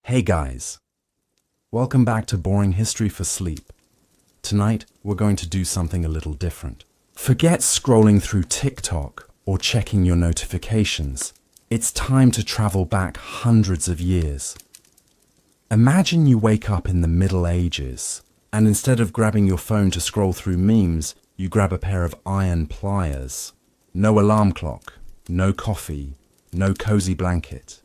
Hey guys, welcome back to Boring History for Sleep. Tonight, we're going to do something a little different. Forget scrolling through TikTok or checking your notifications. It's time to travel back hundreds of years. Imagine you wake up in the Middle Ages, and instead of grabbing your phone to scroll through memes, you grab a pair of iron pliers. No alarm clock, no coffee, no cozy blanket.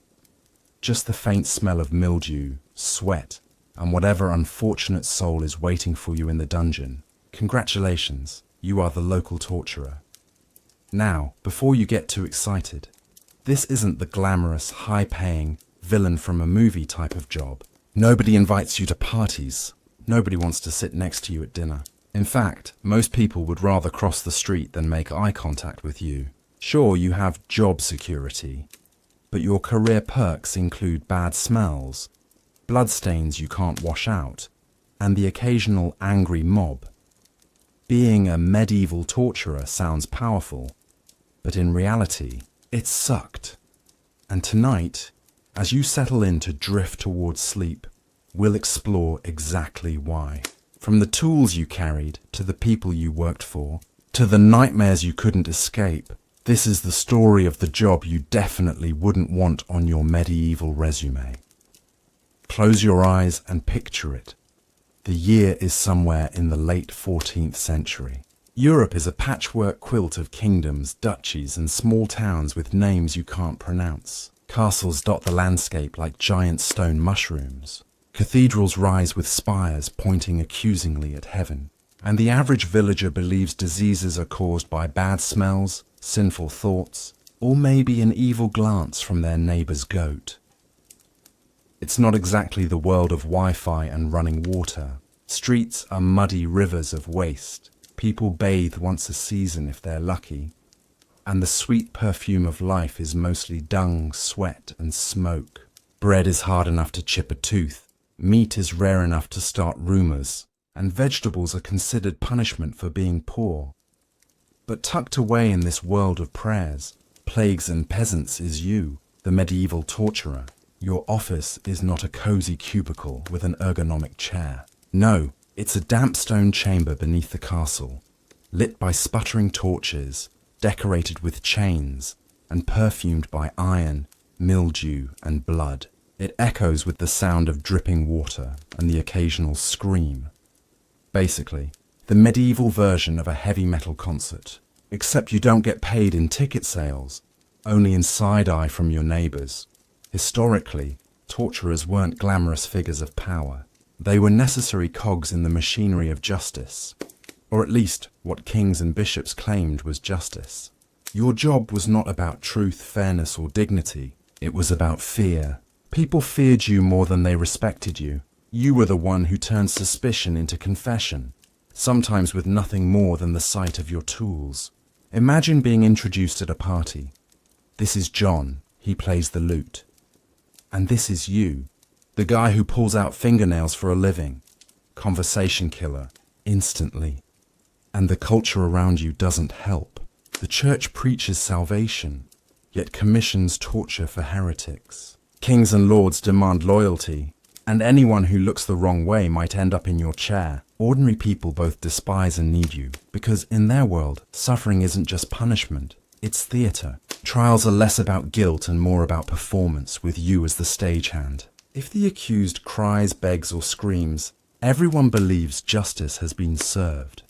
Just the faint smell of mildew, sweat, and whatever unfortunate soul is waiting for you in the dungeon. Congratulations, you are the local torturer. Now, before you get too excited, this isn't the glamorous, high-paying, villain from a movie type of job. Nobody invites you to parties. Nobody wants to sit next to you at dinner. In fact, most people would rather cross the street than make eye contact with you. Sure, you have job security, but your career perks include bad smells, bloodstains you can't wash out, and the occasional angry mob. Being a medieval torturer sounds powerful, but in reality, it sucked. And tonight, as you settle in to drift towards sleep, we'll explore exactly why. From the tools you carried, to the people you worked for, to the nightmares you couldn't escape, this is the story of the job you definitely wouldn't want on your medieval resume. Close your eyes and picture it. The year is somewhere in the late 14th century. Europe is a patchwork quilt of kingdoms, duchies, and small towns with names you can't pronounce. Castles dot the landscape like giant stone mushrooms. Cathedrals rise with spires pointing accusingly at heaven. And the average villager believes diseases are caused by bad smells, sinful thoughts, or maybe an evil glance from their neighbor's goat. It's not exactly the world of Wi-Fi and running water. Streets are muddy rivers of waste. People bathe once a season if they're lucky. And the sweet perfume of life is mostly dung, sweat, and smoke. Bread is hard enough to chip a tooth. Meat is rare enough to start rumors. And vegetables are considered punishment for being poor. But tucked away in this world of prayers, plagues and peasants is you, the medieval torturer. Your office is not a cozy cubicle with an ergonomic chair. No, it's a damp stone chamber beneath the castle, lit by sputtering torches, decorated with chains, and perfumed by iron, mildew, and blood. It echoes with the sound of dripping water and the occasional scream. Basically, the medieval version of a heavy metal concert, except you don't get paid in ticket sales, only in side-eye from your neighbors. Historically, torturers weren't glamorous figures of power. They were necessary cogs in the machinery of justice, or at least what kings and bishops claimed was justice. Your job was not about truth, fairness, or dignity. It was about fear. People feared you more than they respected you. You were the one who turned suspicion into confession, sometimes with nothing more than the sight of your tools. Imagine being introduced at a party. This is John, he plays the lute. And this is you, the guy who pulls out fingernails for a living. Conversation killer, instantly. And the culture around you doesn't help. The church preaches salvation, yet commissions torture for heretics. Kings and lords demand loyalty, and anyone who looks the wrong way might end up in your chair. Ordinary people both despise and need you, because in their world, suffering isn't just punishment, it's theatre. Trials are less about guilt and more about performance, with you as the stagehand. If the accused cries, begs, or screams, everyone believes justice has been served.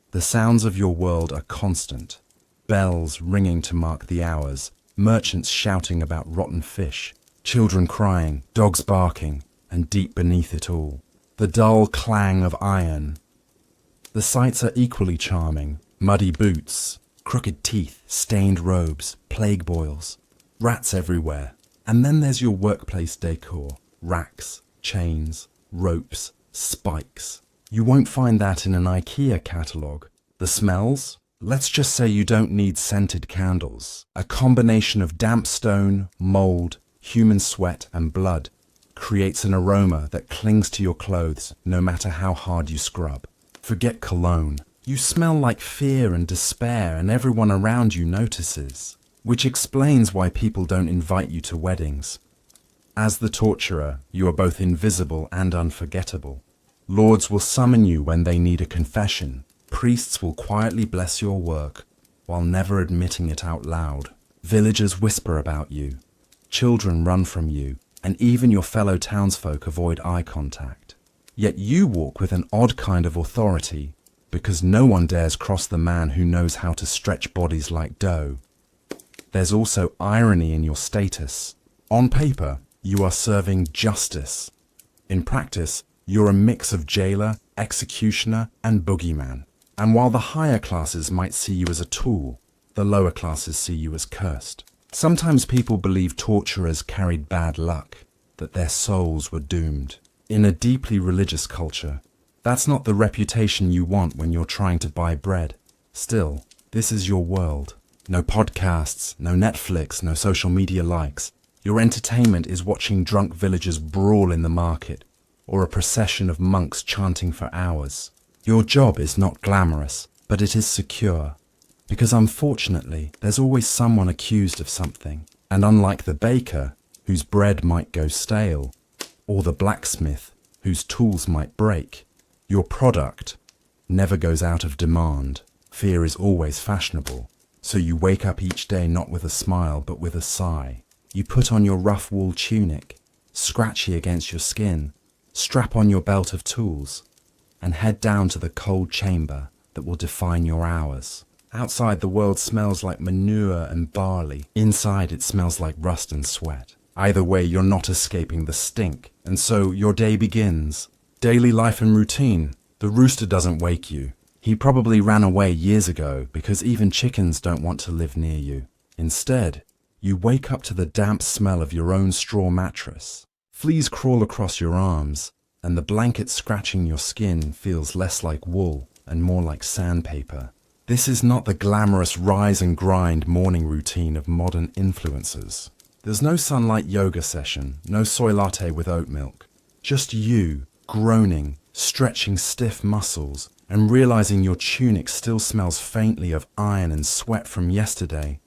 The sounds of your world are constant. Bells ringing to mark the hours, merchants shouting about rotten fish, children crying, dogs barking, and deep beneath it all, the dull clang of iron. The sights are equally charming. Muddy boots, crooked teeth, stained robes, plague boils, rats everywhere. And then there's your workplace decor, racks, chains, ropes, spikes. You won't find that in an IKEA catalogue. The smells? Let's just say you don't need scented candles. A combination of damp stone, mold, human sweat, and blood creates an aroma that clings to your clothes no matter how hard you scrub. Forget cologne. You smell like fear and despair, and everyone around you notices, which explains why people don't invite you to weddings. As the torturer, you are both invisible and unforgettable. Lords will summon you when they need a confession. Priests will quietly bless your work while never admitting it out loud. Villagers whisper about you. Children run from you, and even your fellow townsfolk avoid eye contact. Yet you walk with an odd kind of authority, because no one dares cross the man who knows how to stretch bodies like dough. There's also irony in your status. On paper, you are serving justice. In practice, you're a mix of jailer, executioner, and boogeyman. And while the higher classes might see you as a tool, the lower classes see you as cursed. Sometimes people believe torturers carried bad luck, that their souls were doomed. In a deeply religious culture, that's not the reputation you want when you're trying to buy bread. Still, this is your world. No podcasts, no Netflix, no social media likes. Your entertainment is watching drunk villagers brawl in the market, or a procession of monks chanting for hours. Your job is not glamorous, but it is secure. Because unfortunately, there's always someone accused of something. And unlike the baker, whose bread might go stale, or the blacksmith, whose tools might break, your product never goes out of demand. Fear is always fashionable. So you wake up each day not with a smile, but with a sigh. You put on your rough wool tunic, scratchy against your skin, strap on your belt of tools, and head down to the cold chamber that will define your hours. Outside, the world smells like manure and barley. Inside, it smells like rust and sweat. Either way, you're not escaping the stink. And so your day begins. Daily life and routine. The rooster doesn't wake you. He probably ran away years ago because even chickens don't want to live near you. Instead, you wake up to the damp smell of your own straw mattress. Fleas crawl across your arms, and the blanket scratching your skin feels less like wool and more like sandpaper. This is not the glamorous rise and grind morning routine of modern influencers. There's no sunlight yoga session, no soy latte with oat milk. Just you, groaning, stretching stiff muscles, and realizing your tunic still smells faintly of iron and sweat from yesterday.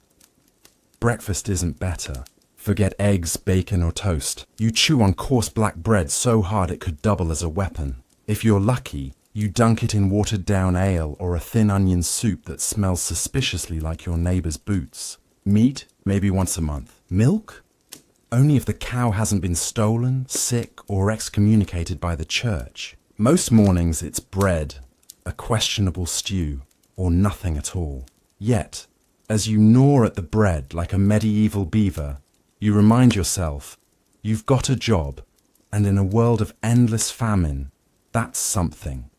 Breakfast isn't better. Forget eggs, bacon, or toast. You chew on coarse black bread so hard it could double as a weapon. If you're lucky, you dunk it in watered-down ale or a thin onion soup that smells suspiciously like your neighbor's boots. Meat, maybe once a month. Milk? Only if the cow hasn't been stolen, sick, or excommunicated by the church. Most mornings it's bread, a questionable stew, or nothing at all. Yet, as you gnaw at the bread like a medieval beaver, you remind yourself, you've got a job, and in a world of endless famine, that's something.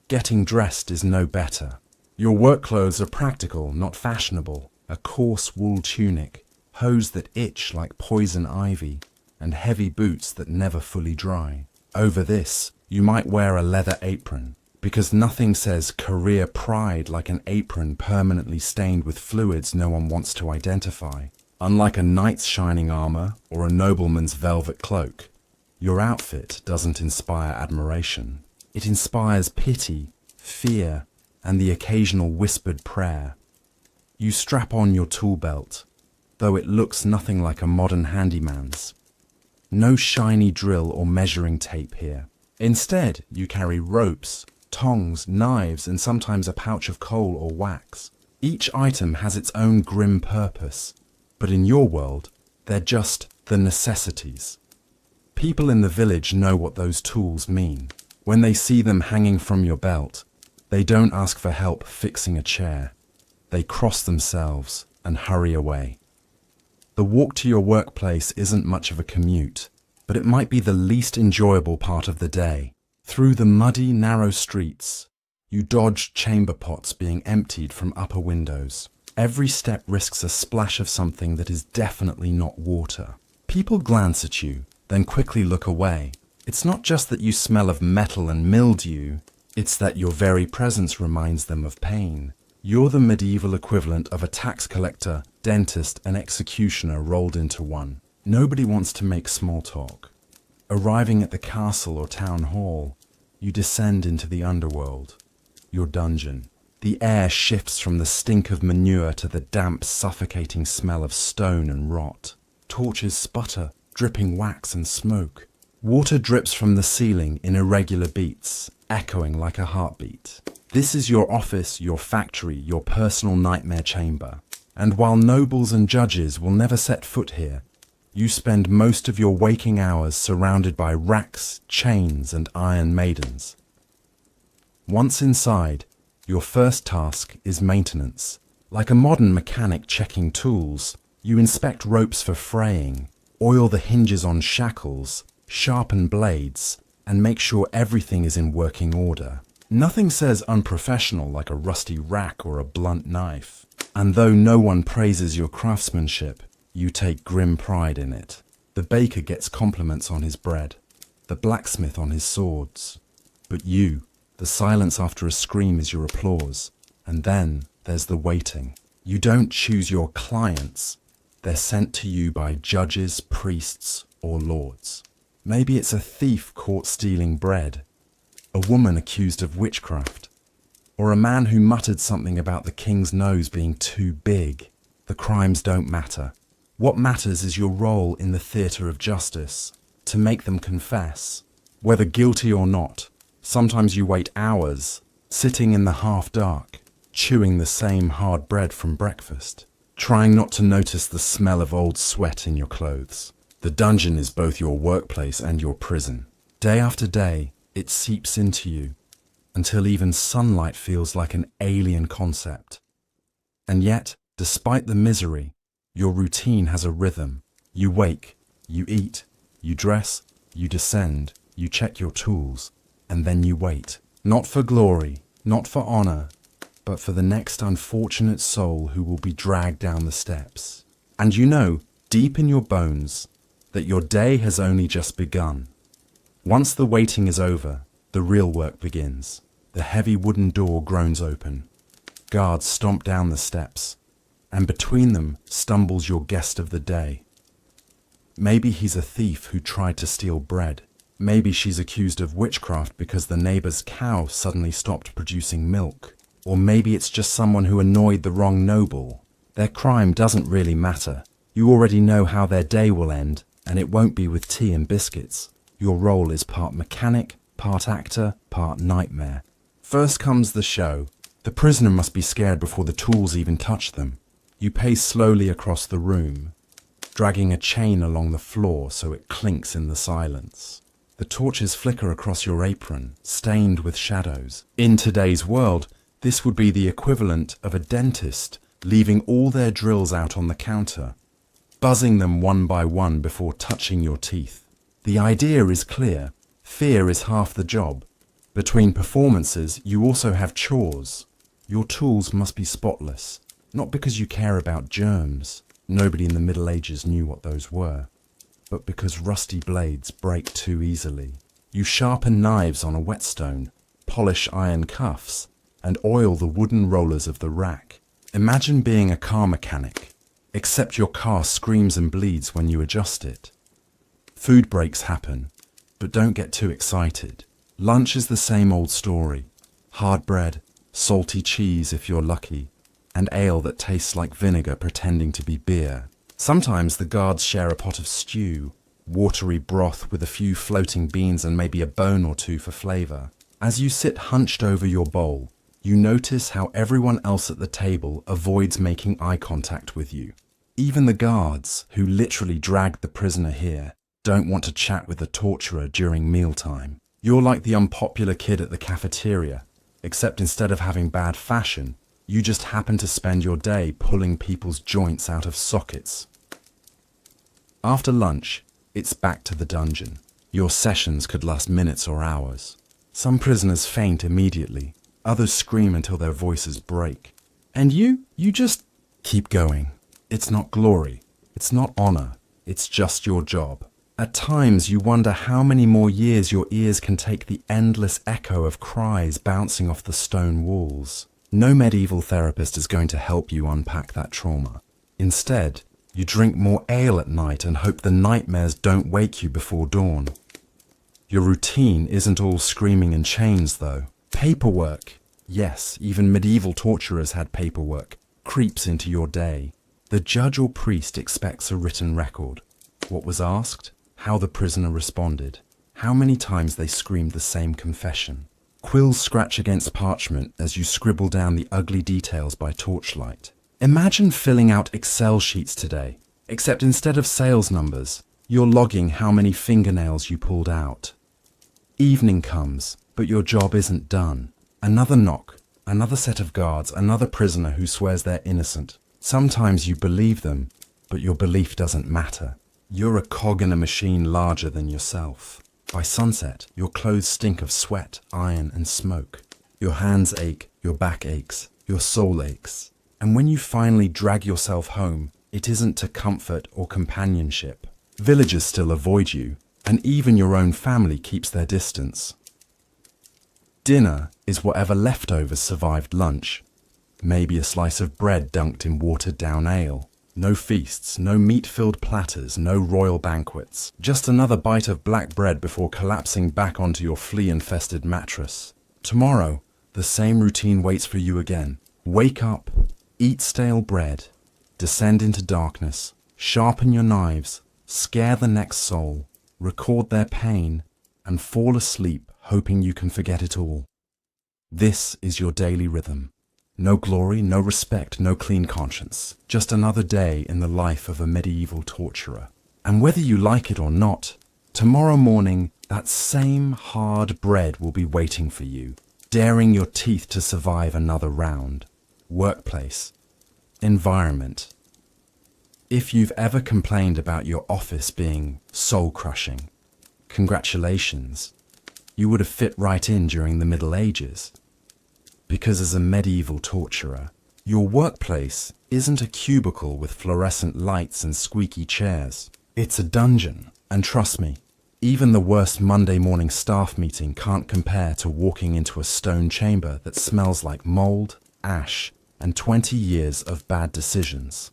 Getting dressed is no better. Your work clothes are practical, not fashionable. A coarse wool tunic, hose that itch like poison ivy, and heavy boots that never fully dry. Over this, you might wear a leather apron, because nothing says career pride like an apron permanently stained with fluids no one wants to identify. Unlike a knight's shining armor or a nobleman's velvet cloak, your outfit doesn't inspire admiration. It inspires pity, fear, and the occasional whispered prayer. You strap on your tool belt, though it looks nothing like a modern handyman's. No shiny drill or measuring tape here. Instead, you carry ropes, tongs, knives, and sometimes a pouch of coal or wax. Each item has its own grim purpose, but in your world, they're just the necessities. People in the village know what those tools mean. When they see them hanging from your belt, they don't ask for help fixing a chair. They cross themselves and hurry away. The walk to your workplace isn't much of a commute, but it might be the least enjoyable part of the day. Through the muddy, narrow streets, you dodge chamber pots being emptied from upper windows. Every step risks a splash of something that is definitely not water. People glance at you, then quickly look away. It's not just that you smell of metal and mildew, it's that your very presence reminds them of pain. You're the medieval equivalent of a tax collector, dentist, and executioner rolled into one. Nobody wants to make small talk. Arriving at the castle or town hall, you descend into the underworld, your dungeon. The air shifts from the stink of manure to the damp, suffocating smell of stone and rot. Torches sputter, dripping wax and smoke. Water drips from the ceiling in irregular beats, echoing like a heartbeat. This is your office, your factory, your personal nightmare chamber. And while nobles and judges will never set foot here, you spend most of your waking hours surrounded by racks, chains, and iron maidens. Once inside, your first task is maintenance. Like a modern mechanic checking tools, you inspect ropes for fraying, oil the hinges on shackles, sharpen blades, and make sure everything is in working order. Nothing says unprofessional like a rusty rack or a blunt knife. And though no one praises your craftsmanship, you take grim pride in it. The baker gets compliments on his bread, the blacksmith on his swords. But you, the silence after a scream is your applause. And then there's the waiting. You don't choose your clients. They're sent to you by judges, priests, or lords. Maybe it's a thief caught stealing bread, a woman accused of witchcraft, or a man who muttered something about the king's nose being too big. The crimes don't matter. What matters is your role in the theatre of justice, to make them confess, whether guilty or not. Sometimes you wait hours, sitting in the half-dark, chewing the same hard bread from breakfast, trying not to notice the smell of old sweat in your clothes. The dungeon is both your workplace and your prison. Day after day, it seeps into you, until even sunlight feels like an alien concept. And yet, despite the misery, your routine has a rhythm. You wake, you eat, you dress, you descend, you check your tools, and then you wait. Not for glory, not for honor, but for the next unfortunate soul who will be dragged down the steps. And you know, deep in your bones, that your day has only just begun. Once the waiting is over, the real work begins. The heavy wooden door groans open. Guards stomp down the steps, and between them stumbles your guest of the day. Maybe he's a thief who tried to steal bread. Maybe she's accused of witchcraft because the neighbor's cow suddenly stopped producing milk. Or maybe it's just someone who annoyed the wrong noble. Their crime doesn't really matter. You already know how their day will end, and it won't be with tea and biscuits. Your role is part mechanic, part actor, part nightmare. First comes the show. The prisoner must be scared before the tools even touch them. You pace slowly across the room, dragging a chain along the floor so it clinks in the silence. The torches flicker across your apron, stained with shadows. In today's world, this would be the equivalent of a dentist leaving all their drills out on the counter, buzzing them one by one before touching your teeth. The idea is clear. Fear is half the job. Between performances, you also have chores. Your tools must be spotless, not because you care about germs. Nobody in the Middle Ages knew what those were, but because rusty blades break too easily. You sharpen knives on a whetstone, polish iron cuffs, and oil the wooden rollers of the rack. Imagine being a car mechanic, except your car screams and bleeds when you adjust it. Food breaks happen, but don't get too excited. Lunch is the same old story. Hard bread, salty cheese if you're lucky, and ale that tastes like vinegar pretending to be beer. Sometimes the guards share a pot of stew, watery broth with a few floating beans and maybe a bone or two for flavor. As you sit hunched over your bowl, you notice how everyone else at the table avoids making eye contact with you. Even the guards, who literally dragged the prisoner here, don't want to chat with the torturer during mealtime. You're like the unpopular kid at the cafeteria, except instead of having bad fashion, you just happen to spend your day pulling people's joints out of sockets. After lunch, it's back to the dungeon. Your sessions could last minutes or hours. Some prisoners faint immediately, others scream until their voices break. And you just keep going. It's not glory, it's not honor, it's just your job. At times you wonder how many more years your ears can take the endless echo of cries bouncing off the stone walls. No medieval therapist is going to help you unpack that trauma. Instead, you drink more ale at night and hope the nightmares don't wake you before dawn. Your routine isn't all screaming in chains, though. Paperwork, yes, even medieval torturers had paperwork, creeps into your day. The judge or priest expects a written record. What was asked, how the prisoner responded, how many times they screamed the same confession. Quills scratch against parchment as you scribble down the ugly details by torchlight. Imagine filling out Excel sheets today, except instead of sales numbers, you're logging how many fingernails you pulled out. Evening comes, but your job isn't done. Another knock, another set of guards, another prisoner who swears they're innocent. Sometimes you believe them, but your belief doesn't matter. You're a cog in a machine larger than yourself. By sunset, your clothes stink of sweat, iron, and smoke. Your hands ache, your back aches, your soul aches. And when you finally drag yourself home, it isn't to comfort or companionship. Villagers still avoid you, and even your own family keeps their distance. Dinner is whatever leftovers survived lunch. Maybe a slice of bread dunked in watered-down ale. No feasts, no meat-filled platters, no royal banquets. Just another bite of black bread before collapsing back onto your flea-infested mattress. Tomorrow, the same routine waits for you again. Wake up, eat stale bread, descend into darkness, sharpen your knives, scare the next soul, record their pain, and fall asleep hoping you can forget it all. This is your daily rhythm. No glory, no respect, no clean conscience. Just another day in the life of a medieval torturer. And whether you like it or not, tomorrow morning, that same hard bread will be waiting for you, daring your teeth to survive another round. Workplace. Environment. If you've ever complained about your office being soul-crushing, congratulations. You would have fit right in during the Middle Ages. Because as a medieval torturer, your workplace isn't a cubicle with fluorescent lights and squeaky chairs. It's a dungeon, and trust me, even the worst Monday morning staff meeting can't compare to walking into a stone chamber that smells like mold, ash, and 20 years of bad decisions.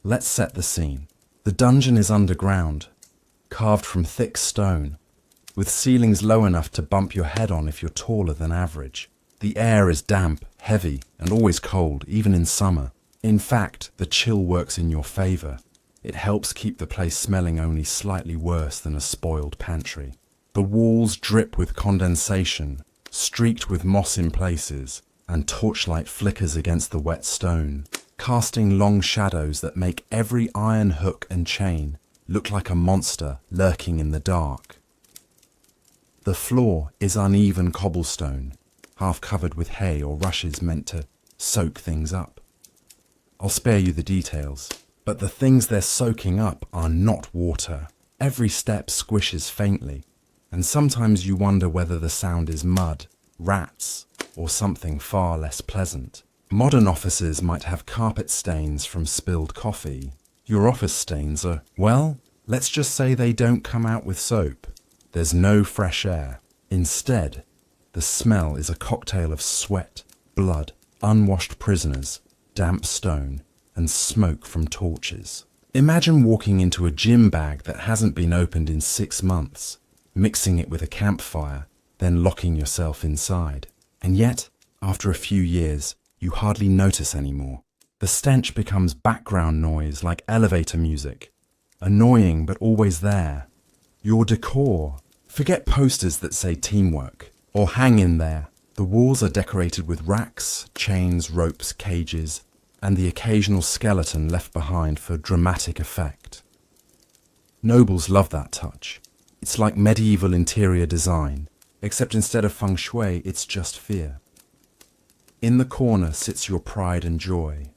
Let's set the scene. The dungeon is underground, carved from thick stone, with ceilings low enough to bump your head on if you're taller than average. The air is damp, heavy, and always cold, even in summer. In fact, the chill works in your favor. It helps keep the place smelling only slightly worse than a spoiled pantry. The walls drip with condensation, streaked with moss in places, and torchlight flickers against the wet stone, casting long shadows that make every iron hook and chain look like a monster lurking in the dark. The floor is uneven cobblestone, half covered with hay or rushes meant to soak things up. I'll spare you the details, but the things they're soaking up are not water. Every step squishes faintly, and sometimes you wonder whether the sound is mud, rats, or something far less pleasant. Modern offices might have carpet stains from spilled coffee. Your office stains are, well, let's just say they don't come out with soap. There's no fresh air. Instead, the smell is a cocktail of sweat, blood, unwashed prisoners, damp stone, and smoke from torches. Imagine walking into a gym bag that hasn't been opened in 6 months, mixing it with a campfire, then locking yourself inside. And yet, after a few years, you hardly notice anymore. The stench becomes background noise like elevator music, annoying but always there. Your decor. Forget posters that say teamwork, or hang in there. The walls are decorated with racks, chains, ropes, cages, and the occasional skeleton left behind for dramatic effect. Nobles love that touch. It's like medieval interior design, except instead of feng shui, it's just fear. In the corner sits your pride and joy,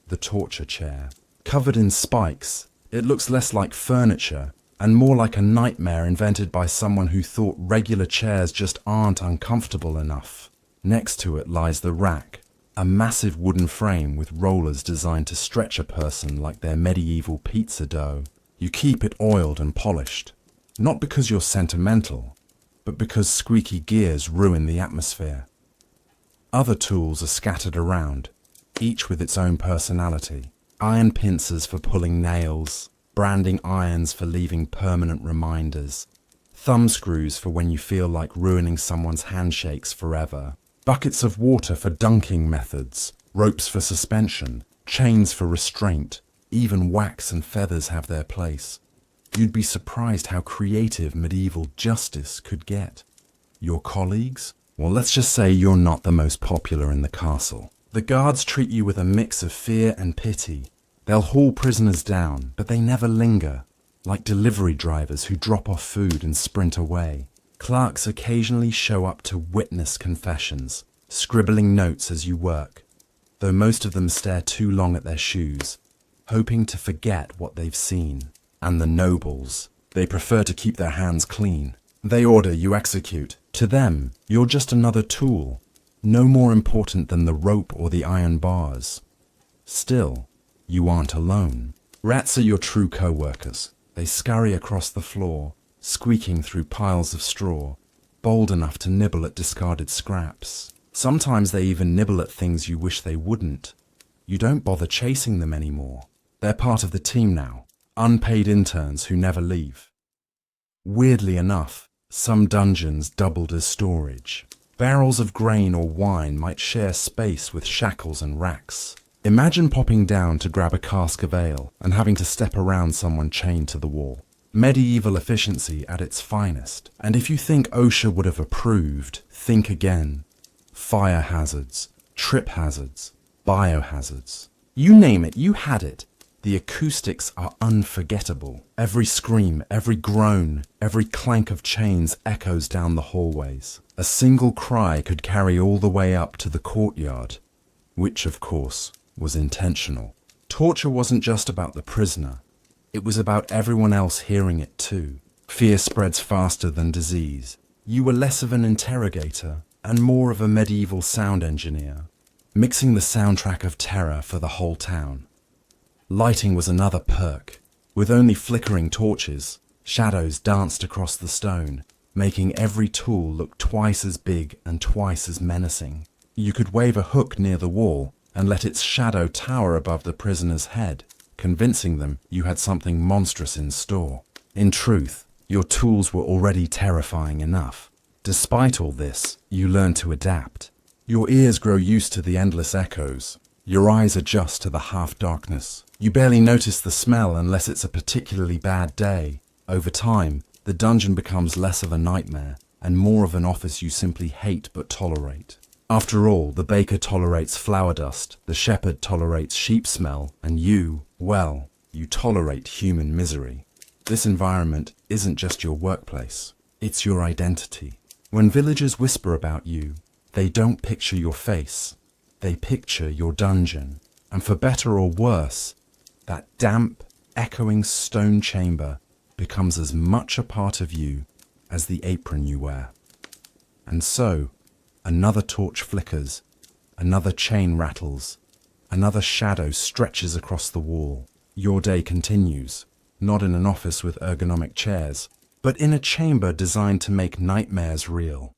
the torture chair. Covered in spikes, it looks less like furniture and more like a nightmare invented by someone who thought regular chairs just aren't uncomfortable enough. Next to it lies the rack, a massive wooden frame with rollers designed to stretch a person like their medieval pizza dough. You keep it oiled and polished, not because you're sentimental, but because squeaky gears ruin the atmosphere. Other tools are scattered around, each with its own personality. Iron pincers for pulling nails, branding irons for leaving permanent reminders, thumb screws for when you feel like ruining someone's handshakes forever, buckets of water for dunking methods, ropes for suspension, chains for restraint, even wax and feathers have their place. You'd be surprised how creative medieval justice could get. Your colleagues? Well, let's just say you're not the most popular in the castle. The guards treat you with a mix of fear and pity. They'll haul prisoners down, but they never linger, like delivery drivers who drop off food and sprint away. Clerks occasionally show up to witness confessions, scribbling notes as you work, though most of them stare too long at their shoes, hoping to forget what they've seen. And the nobles, they prefer to keep their hands clean. They order, you execute. To them, you're just another tool, no more important than the rope or the iron bars. Still, you aren't alone. Rats are your true co-workers. They scurry across the floor, squeaking through piles of straw, bold enough to nibble at discarded scraps. Sometimes they even nibble at things you wish they wouldn't. You don't bother chasing them anymore. They're part of the team now, unpaid interns who never leave. Weirdly enough, some dungeons doubled as storage. Barrels of grain or wine might share space with shackles and racks. Imagine popping down to grab a cask of ale and having to step around someone chained to the wall. Medieval efficiency at its finest. And if you think OSHA would have approved, think again. Fire hazards, trip hazards, biohazards. You name it, you had it. The acoustics are unforgettable. Every scream, every groan, every clank of chains echoes down the hallways. A single cry could carry all the way up to the courtyard, which, of course, was intentional. Torture wasn't just about the prisoner. It was about everyone else hearing it too. Fear spreads faster than disease. You were less of an interrogator and more of a medieval sound engineer, mixing the soundtrack of terror for the whole town. Lighting was another perk. With only flickering torches, shadows danced across the stone, making every tool look twice as big and twice as menacing. You could wave a hook near the wall and let its shadow tower above the prisoner's head, convincing them you had something monstrous in store. In truth, your tools were already terrifying enough. Despite all this, you learn to adapt. Your ears grow used to the endless echoes. Your eyes adjust to the half-darkness. You barely notice the smell unless it's a particularly bad day. Over time, the dungeon becomes less of a nightmare and more of an office you simply hate but tolerate. After all, the baker tolerates flour dust, the shepherd tolerates sheep smell, and you, well, you tolerate human misery. This environment isn't just your workplace, it's your identity. When villagers whisper about you, they don't picture your face, they picture your dungeon. And for better or worse, that damp, echoing stone chamber becomes as much a part of you as the apron you wear. And so, another torch flickers, another chain rattles, another shadow stretches across the wall. Your day continues, not in an office with ergonomic chairs, but in a chamber designed to make nightmares real.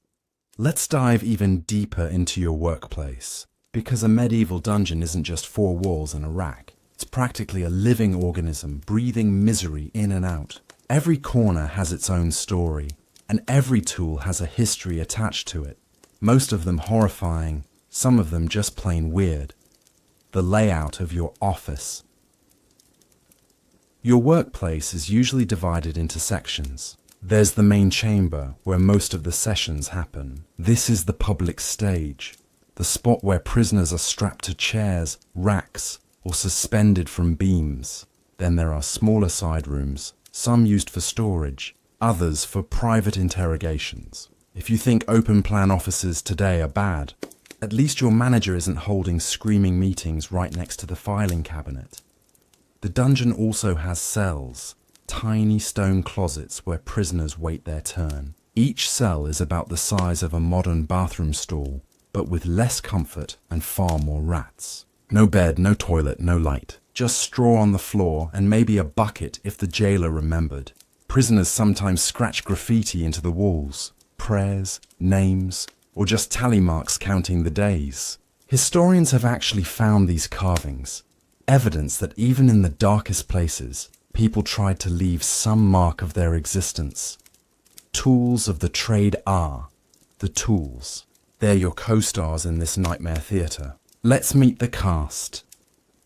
Let's dive even deeper into your workplace, because a medieval dungeon isn't just four walls and a rack. It's practically a living organism, breathing misery in and out. Every corner has its own story, and every tool has a history attached to it. Most of them horrifying, some of them just plain weird. The layout of your office. Your workplace is usually divided into sections. There's the main chamber, where most of the sessions happen. This is the public stage, the spot where prisoners are strapped to chairs, racks, or suspended from beams. Then there are smaller side rooms, some used for storage, others for private interrogations. If you think open-plan offices today are bad, at least your manager isn't holding screaming meetings right next to the filing cabinet. The dungeon also has cells, tiny stone closets where prisoners wait their turn. Each cell is about the size of a modern bathroom stall, but with less comfort and far more rats. No bed, no toilet, no light. Just straw on the floor and maybe a bucket if the jailer remembered. Prisoners sometimes scratch graffiti into the walls. Prayers, names, or just tally marks counting the days. Historians have actually found these carvings, evidence that even in the darkest places, people tried to leave some mark of their existence. Tools of the trade are the tools. They're your co-stars in this nightmare theatre. Let's meet the cast.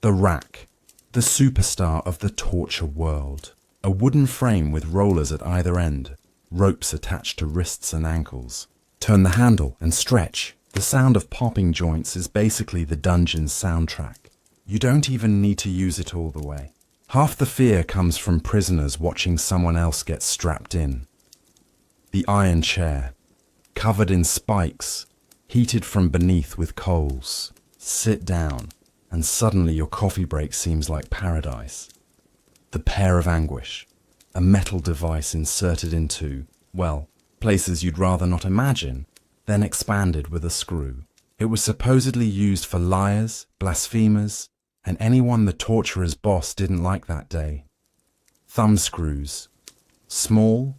The rack, the superstar of the torture world. A wooden frame with rollers at either end, ropes attached to wrists and ankles. Turn the handle and stretch. The sound of popping joints is basically the dungeon's soundtrack. You don't even need to use it all the way. Half the fear comes from prisoners watching someone else get strapped in. The iron chair, covered in spikes, heated from beneath with coals. Sit down, and suddenly your coffee break seems like paradise. The pair of anguish, a metal device inserted into, well, places you'd rather not imagine, then expanded with a screw. It was supposedly used for liars, blasphemers, and anyone the torturer's boss didn't like that day. Thumb screws, small,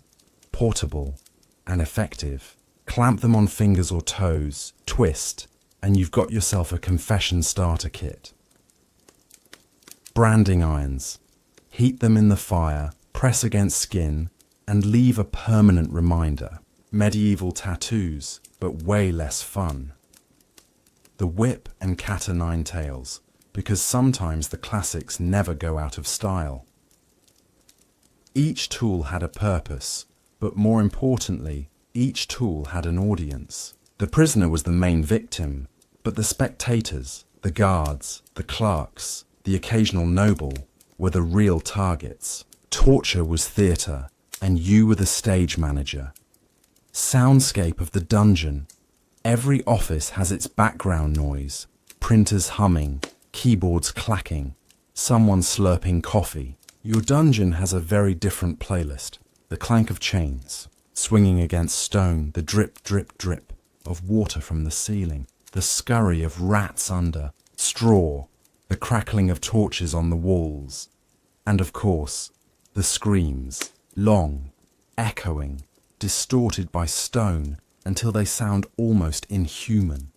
portable, and effective. Clamp them on fingers or toes, twist, and you've got yourself a confession starter kit. Branding irons. Heat them in the fire, press against skin, and leave a permanent reminder. Medieval tattoos, but way less fun. The whip and cat o' nine tails, because sometimes the classics never go out of style. Each tool had a purpose, but more importantly, each tool had an audience. The prisoner was the main victim, but the spectators, the guards, the clerks, the occasional noble, were the real targets. Torture was theatre, and you were the stage manager. Soundscape of the dungeon. Every office has its background noise, printers humming, keyboards clacking, someone slurping coffee. Your dungeon has a very different playlist. The clank of chains, swinging against stone, the drip, drip, drip of water from the ceiling, the scurry of rats under, straw, the crackling of torches on the walls, and of course, the screams, long, echoing, distorted by stone until they sound almost inhuman.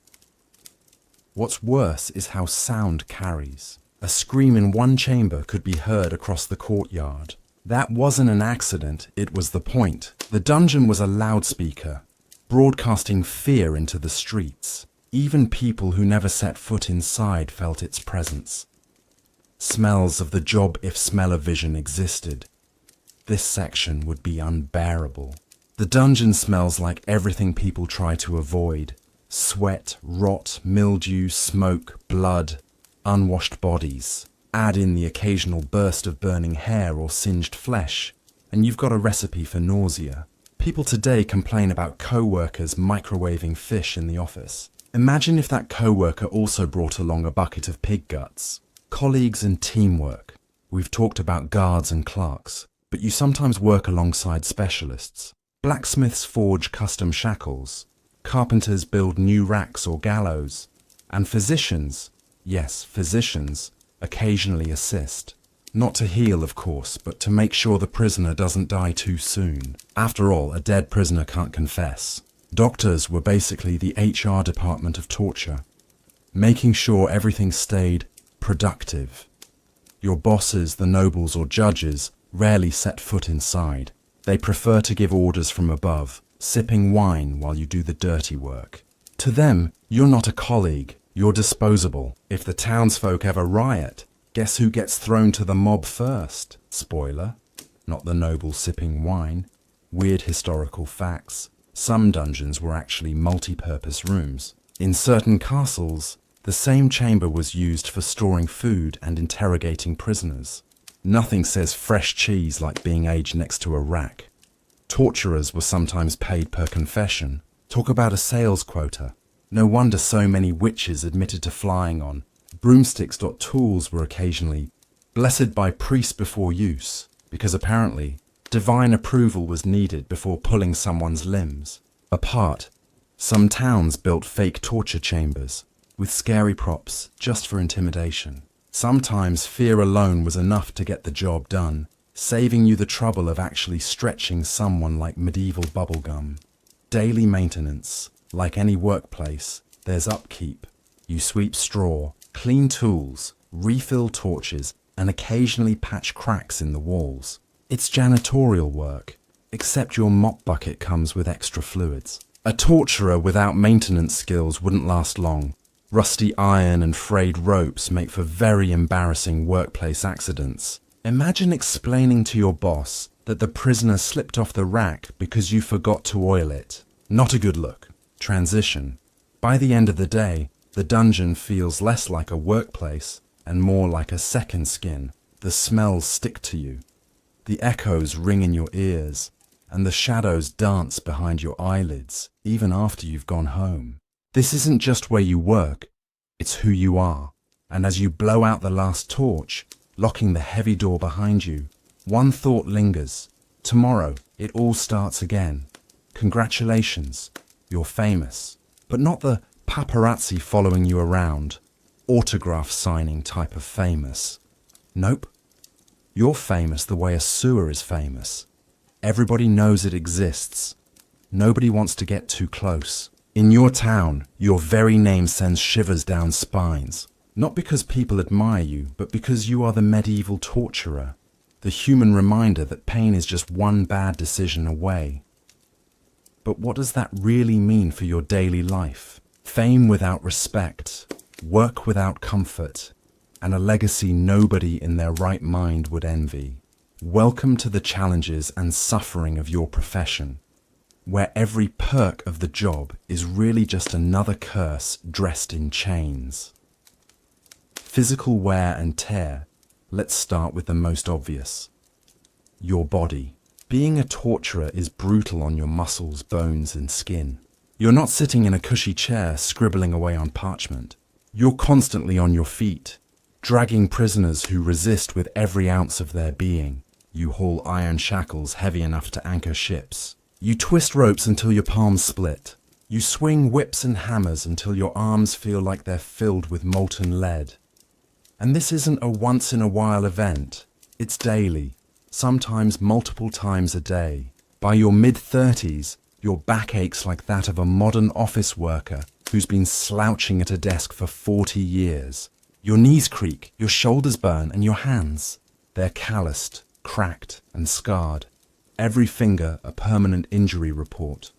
What's worse is how sound carries. A scream in one chamber could be heard across the courtyard. That wasn't an accident, it was the point. The dungeon was a loudspeaker, broadcasting fear into the streets. Even people who never set foot inside felt its presence. Smells of the job if smell-o-vision existed. This section would be unbearable. The dungeon smells like everything people try to avoid. Sweat, rot, mildew, smoke, blood, unwashed bodies. Add in the occasional burst of burning hair or singed flesh, and you've got a recipe for nausea. People today complain about co-workers microwaving fish in the office. Imagine if that co-worker also brought along a bucket of pig guts. Colleagues and teamwork. We've talked about guards and clerks, but you sometimes work alongside specialists. Blacksmiths forge custom shackles. Carpenters build new racks or gallows. And physicians, yes, physicians, occasionally assist. Not to heal, of course, but to make sure the prisoner doesn't die too soon. After all, a dead prisoner can't confess. Doctors were basically the HR department of torture, making sure everything stayed productive. Your bosses, the nobles or judges, rarely set foot inside. They prefer to give orders from above, sipping wine while you do the dirty work. To them, you're not a colleague, you're disposable. If the townsfolk ever riot, guess who gets thrown to the mob first? Spoiler, not the noble sipping wine. Weird historical facts. Some dungeons were actually multi-purpose rooms. In certain castles, the same chamber was used for storing food and interrogating prisoners. Nothing says fresh cheese like being aged next to a rack. Torturers were sometimes paid per confession. Talk about a sales quota. No wonder so many witches admitted to flying on. Broomsticks.tools were occasionally blessed by priests before use, because apparently divine approval was needed before pulling someone's limbs apart. Some towns built fake torture chambers with scary props just for intimidation. Sometimes fear alone was enough to get the job done, saving you the trouble of actually stretching someone like medieval bubblegum. Daily maintenance. Like any workplace, there's upkeep. You sweep straw, clean tools, refill torches, and occasionally patch cracks in the walls. It's janitorial work, except your mop bucket comes with extra fluids. A torturer without maintenance skills wouldn't last long. Rusty iron and frayed ropes make for very embarrassing workplace accidents. Imagine explaining to your boss that the prisoner slipped off the rack because you forgot to oil it. Not a good look. Transition. By the end of the day, the dungeon feels less like a workplace and more like a second skin. The smells stick to you. The echoes ring in your ears, and the shadows dance behind your eyelids, even after you've gone home. This isn't just where you work, it's who you are. And as you blow out the last torch, locking the heavy door behind you, one thought lingers. Tomorrow, it all starts again. Congratulations, you're famous. But not the paparazzi following you around, autograph signing type of famous. Nope. You're famous the way a sewer is famous. Everybody knows it exists. Nobody wants to get too close. In your town, your very name sends shivers down spines. Not because people admire you, but because you are the medieval torturer. The human reminder that pain is just one bad decision away. But what does that really mean for your daily life? Fame without respect, work without comfort, and a legacy nobody in their right mind would envy. Welcome to the challenges and suffering of your profession, where every perk of the job is really just another curse dressed in chains. Physical wear and tear. Let's start with the most obvious. Your body. Being a torturer is brutal on your muscles, bones, and skin. You're not sitting in a cushy chair scribbling away on parchment. You're constantly on your feet, dragging prisoners who resist with every ounce of their being. You haul iron shackles heavy enough to anchor ships. You twist ropes until your palms split. You swing whips and hammers until your arms feel like they're filled with molten lead. And this isn't a once-in-a-while event. It's daily, sometimes multiple times a day. By your mid-30s, your back aches like that of a modern office worker who's been slouching at a desk for 40 years. Your knees creak, your shoulders burn, and your hands. They're calloused, cracked, and scarred. Every finger a permanent injury report.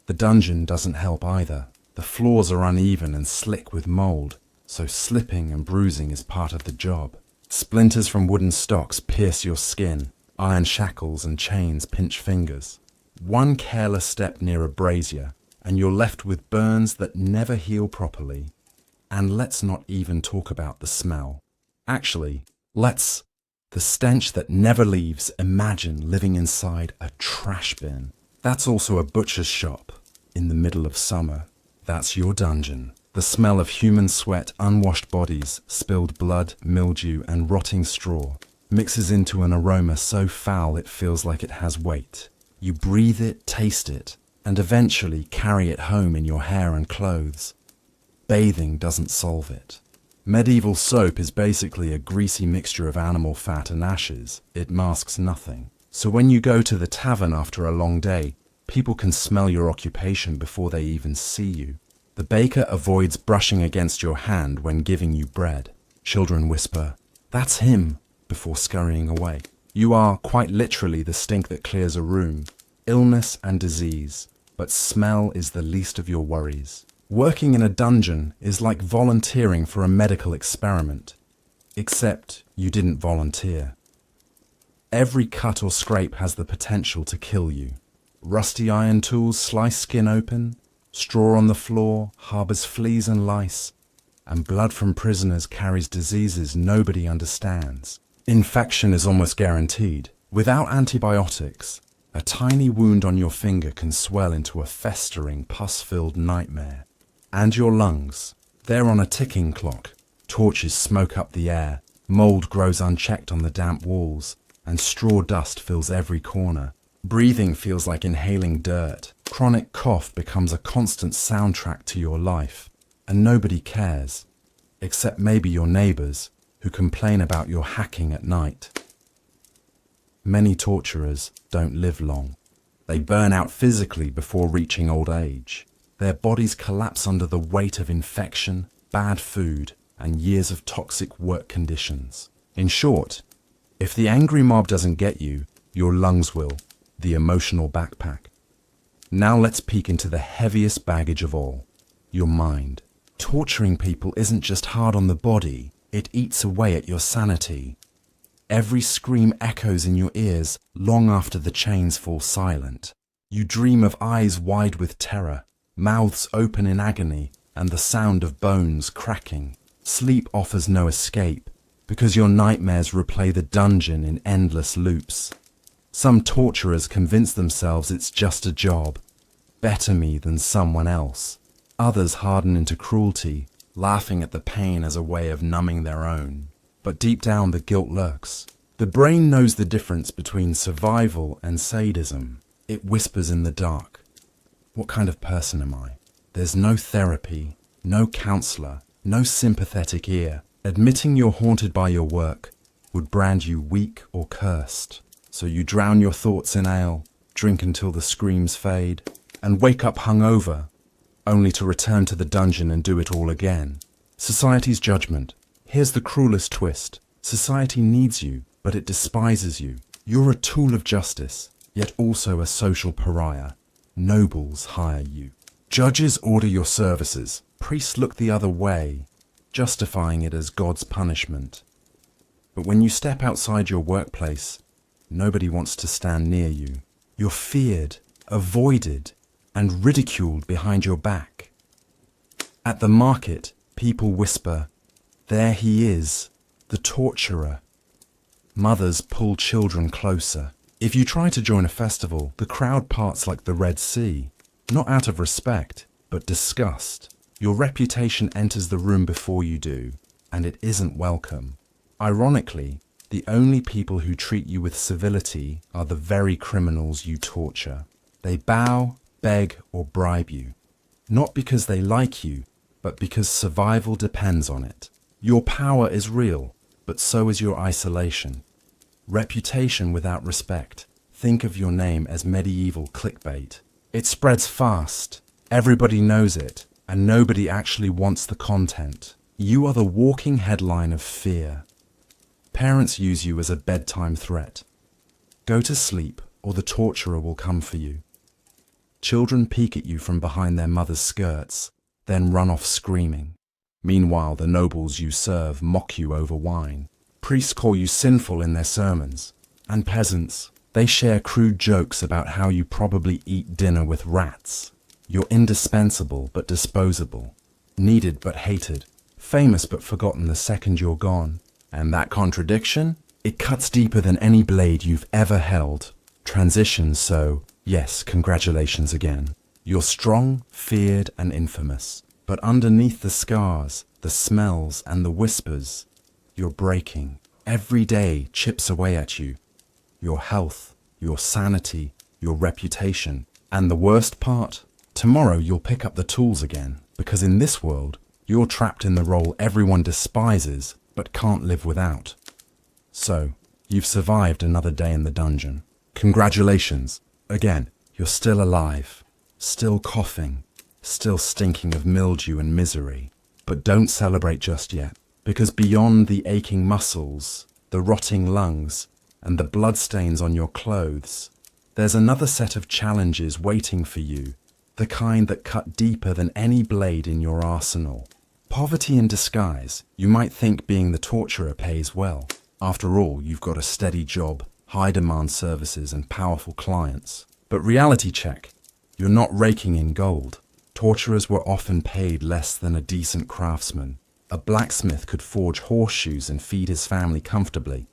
The dungeon doesn't help either. The floors are uneven and slick with mold, so slipping and bruising is part of the job. Splinters from wooden stocks pierce your skin. Iron shackles and chains pinch fingers. One careless step near a brazier, and you're left with burns that never heal properly. And let's not even talk about the smell. Actually, the stench that never leaves. Imagine living inside a trash bin. That's also a butcher's shop in the middle of summer. That's your dungeon. The smell of human sweat, unwashed bodies, spilled blood, mildew, and rotting straw mixes into an aroma so foul it feels like it has weight. You breathe it, taste it, and eventually carry it home in your hair and clothes. Bathing doesn't solve it. Medieval soap is basically a greasy mixture of animal fat and ashes. It masks nothing. So when you go to the tavern after a long day, people can smell your occupation before they even see you. The baker avoids brushing against your hand when giving you bread. Children whisper, "That's him," before scurrying away. You are, quite literally, the stink that clears a room. Illness and disease, but smell is the least of your worries. Working in a dungeon is like volunteering for a medical experiment, except you didn't volunteer. Every cut or scrape has the potential to kill you. Rusty iron tools slice skin open, straw on the floor harbors fleas and lice, and blood from prisoners carries diseases nobody understands. Infection is almost guaranteed. Without antibiotics, a tiny wound on your finger can swell into a festering, pus-filled nightmare. And your lungs, they're on a ticking clock. Torches smoke up the air, mold grows unchecked on the damp walls, and straw dust fills every corner. Breathing feels like inhaling dirt. Chronic cough becomes a constant soundtrack to your life, and nobody cares, except maybe your neighbors, who complain about your hacking at night. Many torturers don't live long. They burn out physically before reaching old age. Their bodies collapse under the weight of infection, bad food, and years of toxic work conditions. In short, if the angry mob doesn't get you, your lungs will, the emotional backpack. Now let's peek into the heaviest baggage of all, your mind. Torturing people isn't just hard on the body, it eats away at your sanity. Every scream echoes in your ears long after the chains fall silent. You dream of eyes wide with terror, mouths open in agony, and the sound of bones cracking. Sleep offers no escape, because your nightmares replay the dungeon in endless loops. Some torturers convince themselves it's just a job, better me than someone else. Others harden into cruelty, laughing at the pain as a way of numbing their own. But deep down the guilt lurks. The brain knows the difference between survival and sadism. It whispers in the dark. What kind of person am I? There's no therapy, no counselor, no sympathetic ear. Admitting you're haunted by your work would brand you weak or cursed. So you drown your thoughts in ale, drink until the screams fade, and wake up hungover, only to return to the dungeon and do it all again. Society's judgment. Here's the cruelest twist. Society needs you, but it despises you. You're a tool of justice, yet also a social pariah. Nobles hire you. Judges order your services. Priests look the other way, justifying it as God's punishment. But when you step outside your workplace, nobody wants to stand near you. You're feared, avoided, and ridiculed behind your back. At the market, people whisper, "There he is, the torturer." Mothers pull children closer. If you try to join a festival, the crowd parts like the Red Sea, not out of respect, but disgust. Your reputation enters the room before you do, and it isn't welcome. Ironically, the only people who treat you with civility are the very criminals you torture. They bow, beg, or bribe you, not because they like you, but because survival depends on it. Your power is real, but so is your isolation. Reputation without respect. Think of your name as medieval clickbait. It spreads fast, everybody knows it, and nobody actually wants the content. You are the walking headline of fear. Parents use you as a bedtime threat. Go to sleep, or the torturer will come for you. Children peek at you from behind their mother's skirts, then run off screaming. Meanwhile, the nobles you serve mock you over wine. Priests call you sinful in their sermons. And peasants, they share crude jokes about how you probably eat dinner with rats. You're indispensable but disposable, needed but hated, famous but forgotten the second you're gone. And that contradiction? It cuts deeper than any blade you've ever held. Transitions, so, yes, congratulations again. You're strong, feared, and infamous. But underneath the scars, the smells, and the whispers, you're breaking. Every day chips away at you. Your health, your sanity, your reputation. And the worst part? Tomorrow you'll pick up the tools again, because in this world, you're trapped in the role everyone despises but can't live without. So, you've survived another day in the dungeon. Congratulations. Again, you're still alive, still coughing, still stinking of mildew and misery. But don't celebrate just yet, because beyond the aching muscles, the rotting lungs, and the bloodstains on your clothes, there's another set of challenges waiting for you, the kind that cut deeper than any blade in your arsenal. Poverty in disguise. You might think being the torturer pays well. After all, you've got a steady job, high-demand services, and powerful clients. But reality check. You're not raking in gold. Torturers were often paid less than a decent craftsman. A blacksmith could forge horseshoes and feed his family comfortably.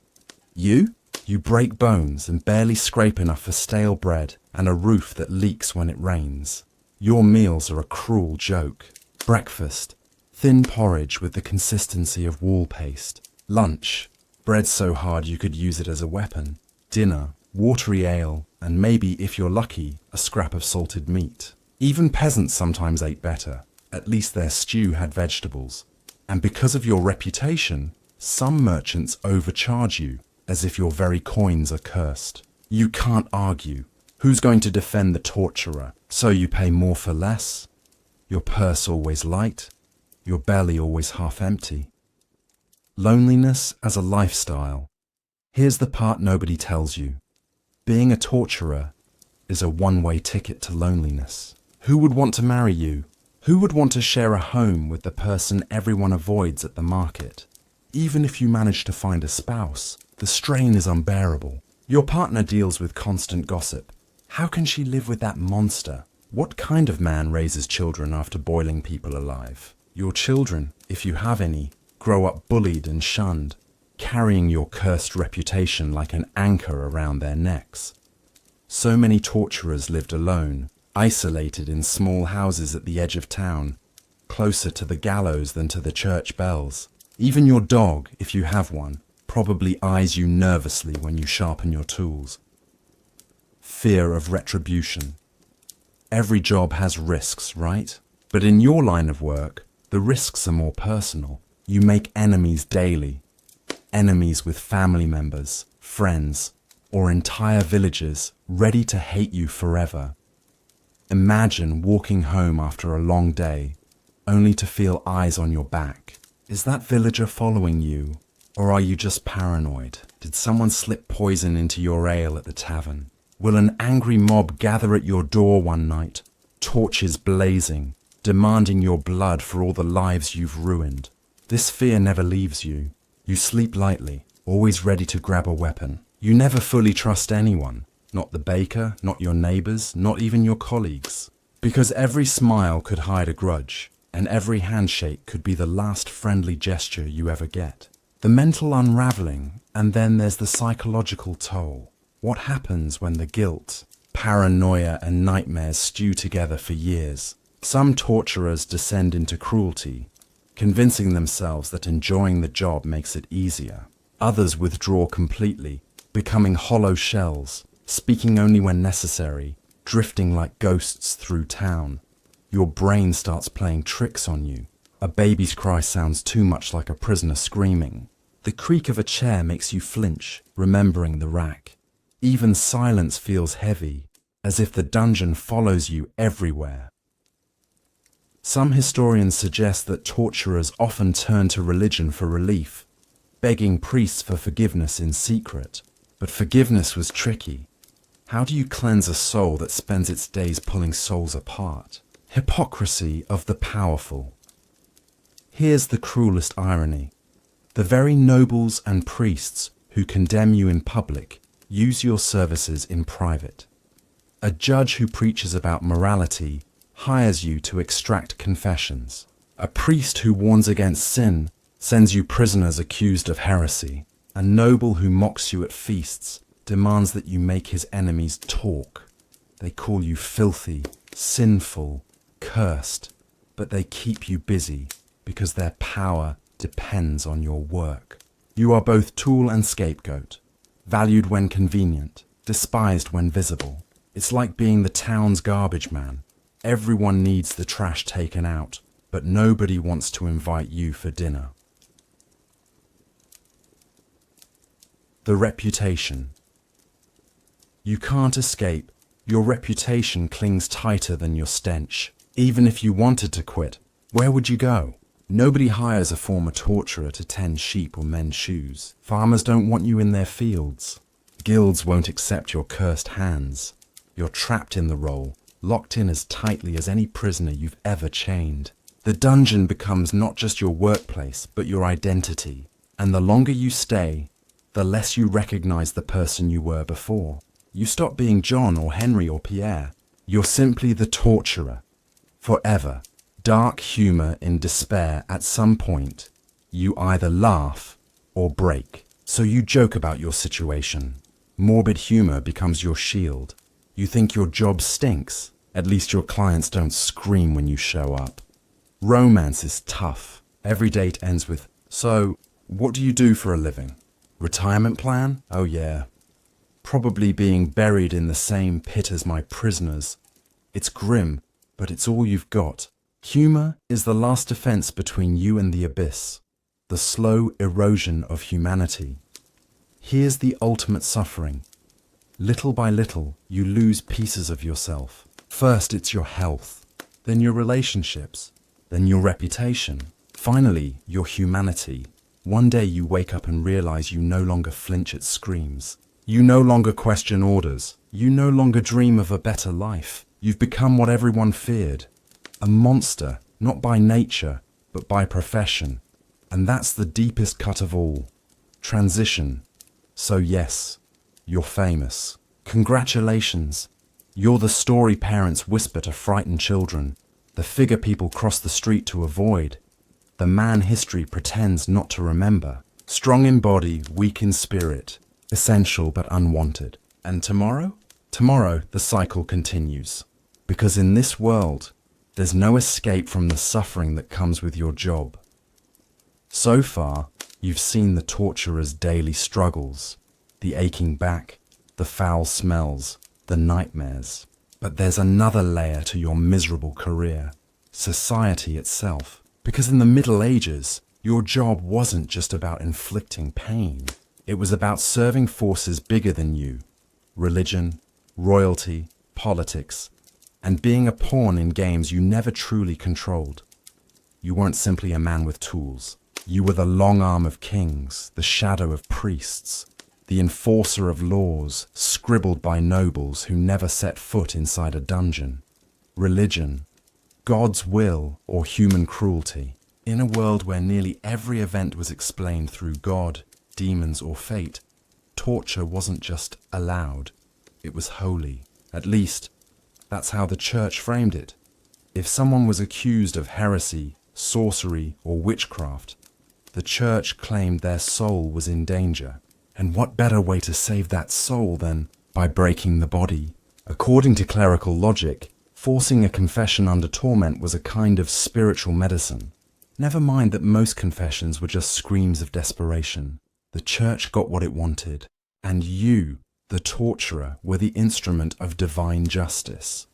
You break bones and barely scrape enough for stale bread and a roof that leaks when it rains. Your meals are a cruel joke. Breakfast. Thin porridge with the consistency of wall paste. Lunch. Bread so hard you could use it as a weapon. Dinner. Watery ale, and maybe, if you're lucky, a scrap of salted meat. Even peasants sometimes ate better. At least their stew had vegetables. And because of your reputation, some merchants overcharge you, as if your very coins are cursed. You can't argue. Who's going to defend the torturer? So you pay more for less? Your purse always light? Your belly always half empty? Loneliness as a lifestyle. Here's the part nobody tells you. Being a torturer is a one-way ticket to loneliness. Who would want to marry you? Who would want to share a home with the person everyone avoids at the market? Even if you manage to find a spouse, The strain is unbearable. Your partner deals with constant gossip. How can she live with that monster? What kind of man raises children after boiling people alive? Your children, if you have any, grow up bullied and shunned, carrying your cursed reputation like an anchor around their necks. So many torturers lived alone, isolated in small houses at the edge of town, closer to the gallows than to the church bells. Even your dog, if you have one, probably eyes you nervously when you sharpen your tools. Fear of retribution. Every job has risks, right? But in your line of work, the risks are more personal. You make enemies daily. Enemies with family members, friends, or entire villages ready to hate you forever. Imagine walking home after a long day, only to feel eyes on your back. Is that villager following you? Or are you just paranoid? Did someone slip poison into your ale at the tavern? Will an angry mob gather at your door one night, torches blazing, demanding your blood for all the lives you've ruined? This fear never leaves you. You sleep lightly, always ready to grab a weapon. You never fully trust anyone, not the baker, not your neighbors, not even your colleagues. Because every smile could hide a grudge, and every handshake could be the last friendly gesture you ever get. The mental unraveling, and then there's the psychological toll. What happens when the guilt, paranoia, and nightmares stew together for years? Some torturers descend into cruelty, convincing themselves that enjoying the job makes it easier. Others withdraw completely, becoming hollow shells, speaking only when necessary, drifting like ghosts through town. Your brain starts playing tricks on you. A baby's cry sounds too much like a prisoner screaming. The creak of a chair makes you flinch, remembering the rack. Even silence feels heavy, as if the dungeon follows you everywhere. Some historians suggest that torturers often turn to religion for relief, begging priests for forgiveness in secret. But forgiveness was tricky. How do you cleanse a soul that spends its days pulling souls apart? Hypocrisy of the powerful. Here's the cruelest irony. The very nobles and priests who condemn you in public use your services in private. A judge who preaches about morality hires you to extract confessions. A priest who warns against sin sends you prisoners accused of heresy. A noble who mocks you at feasts demands that you make his enemies talk. They call you filthy, sinful, cursed, but they keep you busy because their power depends on your work. You are both tool and scapegoat, valued when convenient, despised when visible. It's like being the town's garbage man. Everyone needs the trash taken out, but nobody wants to invite you for dinner. The reputation. You can't escape. Your reputation clings tighter than your stench. Even if you wanted to quit, where would you go? Nobody hires a former torturer to tend sheep or mend shoes. Farmers don't want you in their fields. Guilds won't accept your cursed hands. You're trapped in the role, locked in as tightly as any prisoner you've ever chained. The dungeon becomes not just your workplace, but your identity. And the longer you stay, the less you recognize the person you were before. You stop being John or Henry or Pierre. You're simply the torturer. Forever. Dark humor in despair. At some point, you either laugh or break. So you joke about your situation. Morbid humor becomes your shield. You think your job stinks. At least your clients don't scream when you show up. Romance is tough. Every date ends with, "So, what do you do for a living? Retirement plan? Oh yeah. Probably being buried in the same pit as my prisoners. It's grim, but it's all you've got." Humor is the last defense between you and the abyss, the slow erosion of humanity. Here's the ultimate suffering. Little by little, you lose pieces of yourself. First, it's your health, then your relationships, then your reputation, finally, your humanity. One day you wake up and realize you no longer flinch at screams. You no longer question orders. You no longer dream of a better life. You've become what everyone feared. A monster, not by nature, but by profession. And that's the deepest cut of all. Transition. So yes, you're famous. Congratulations. You're the story parents whisper to frightened children, the figure people cross the street to avoid, the man history pretends not to remember. Strong in body, weak in spirit, essential but unwanted. And tomorrow? Tomorrow, the cycle continues. Because in this world, there's no escape from the suffering that comes with your job. So far, you've seen the torturer's daily struggles, the aching back, the foul smells, the nightmares. But there's another layer to your miserable career, society itself. Because in the Middle Ages, your job wasn't just about inflicting pain. It was about serving forces bigger than you, religion, royalty, politics, and being a pawn in games you never truly controlled. You weren't simply a man with tools. You were the long arm of kings, the shadow of priests, the enforcer of laws scribbled by nobles who never set foot inside a dungeon. Religion, God's will or human cruelty. In a world where nearly every event was explained through God, demons or fate, torture wasn't just allowed, it was holy. At least, that's how the church framed it. If someone was accused of heresy, sorcery or witchcraft, the church claimed their soul was in danger. And what better way to save that soul than by breaking the body? According to clerical logic, forcing a confession under torment was a kind of spiritual medicine. Never mind that most confessions were just screams of desperation. The church got what it wanted, and you, the torturer, were the instrument of divine justice.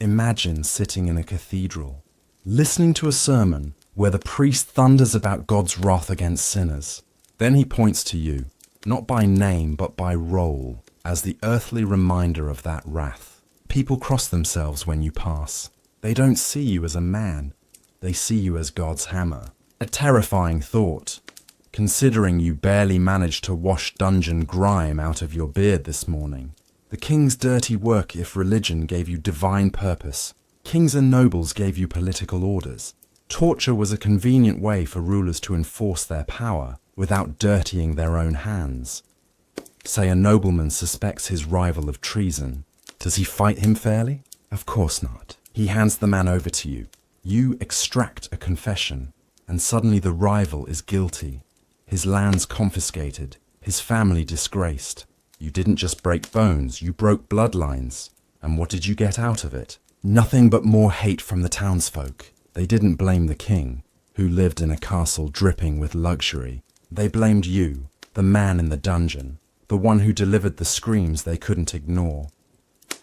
Imagine sitting in a cathedral, listening to a sermon where the priest thunders about God's wrath against sinners. Then he points to you, not by name but by role, as the earthly reminder of that wrath. People cross themselves when you pass. They don't see you as a man. They see you as God's hammer. A terrifying thought, considering you barely managed to wash dungeon grime out of your beard this morning. The king's dirty work if religion gave you divine purpose. Kings and nobles gave you political orders. Torture was a convenient way for rulers to enforce their power without dirtying their own hands. Say a nobleman suspects his rival of treason. Does he fight him fairly? Of course not. He hands the man over to you. You extract a confession, and suddenly the rival is guilty. His lands confiscated, his family disgraced. You didn't just break bones, you broke bloodlines. And what did you get out of it? Nothing but more hate from the townsfolk. They didn't blame the king, who lived in a castle dripping with luxury. They blamed you, the man in the dungeon, the one who delivered the screams they couldn't ignore.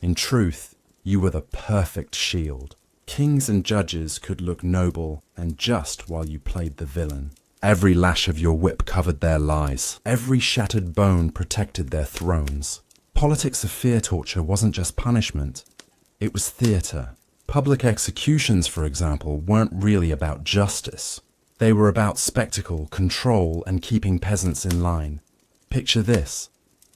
In truth, you were the perfect shield. Kings and judges could look noble and just while you played the villain. Every lash of your whip covered their lies. Every shattered bone protected their thrones. Politics of fear torture wasn't just punishment. It was theatre. Public executions, for example, weren't really about justice. They were about spectacle, control, and keeping peasants in line. Picture this: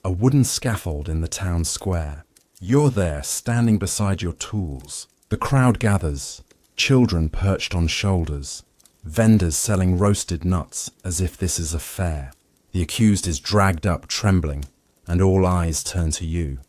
a wooden scaffold in the town square. You're there, standing beside your tools. The crowd gathers, children perched on shoulders, vendors selling roasted nuts as if this is a fair. The accused is dragged up trembling, and all eyes turn to you.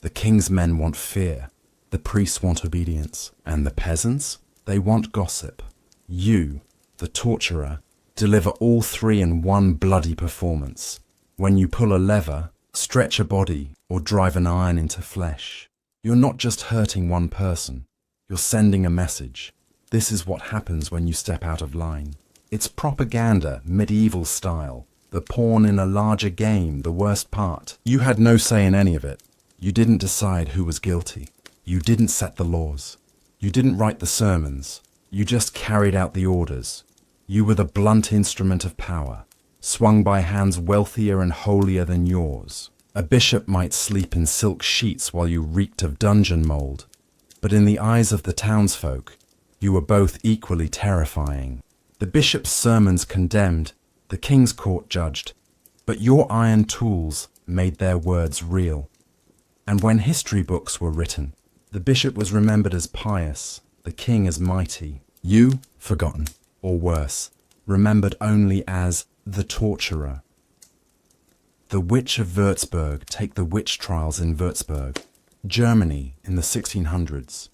The king's men want fear, the priests want obedience, and the peasants, they want gossip. You, the torturer, deliver all three in one bloody performance. When you pull a lever, stretch a body, or drive an iron into flesh, you're not just hurting one person, you're sending a message. This is what happens when you step out of line. It's propaganda, medieval style. The pawn in a larger game, the worst part. You had no say in any of it. You didn't decide who was guilty. You didn't set the laws. You didn't write the sermons. You just carried out the orders. You were the blunt instrument of power, swung by hands wealthier and holier than yours. A bishop might sleep in silk sheets while you reeked of dungeon mould, but in the eyes of the townsfolk, you were both equally terrifying. The bishop's sermons condemned, the king's court judged, but your iron tools made their words real. And when history books were written, the bishop was remembered as pious, the king as mighty, you forgotten, or worse, remembered only as the torturer. The Witch of Würzburg take the witch trials in Würzburg, Germany in the 1600s.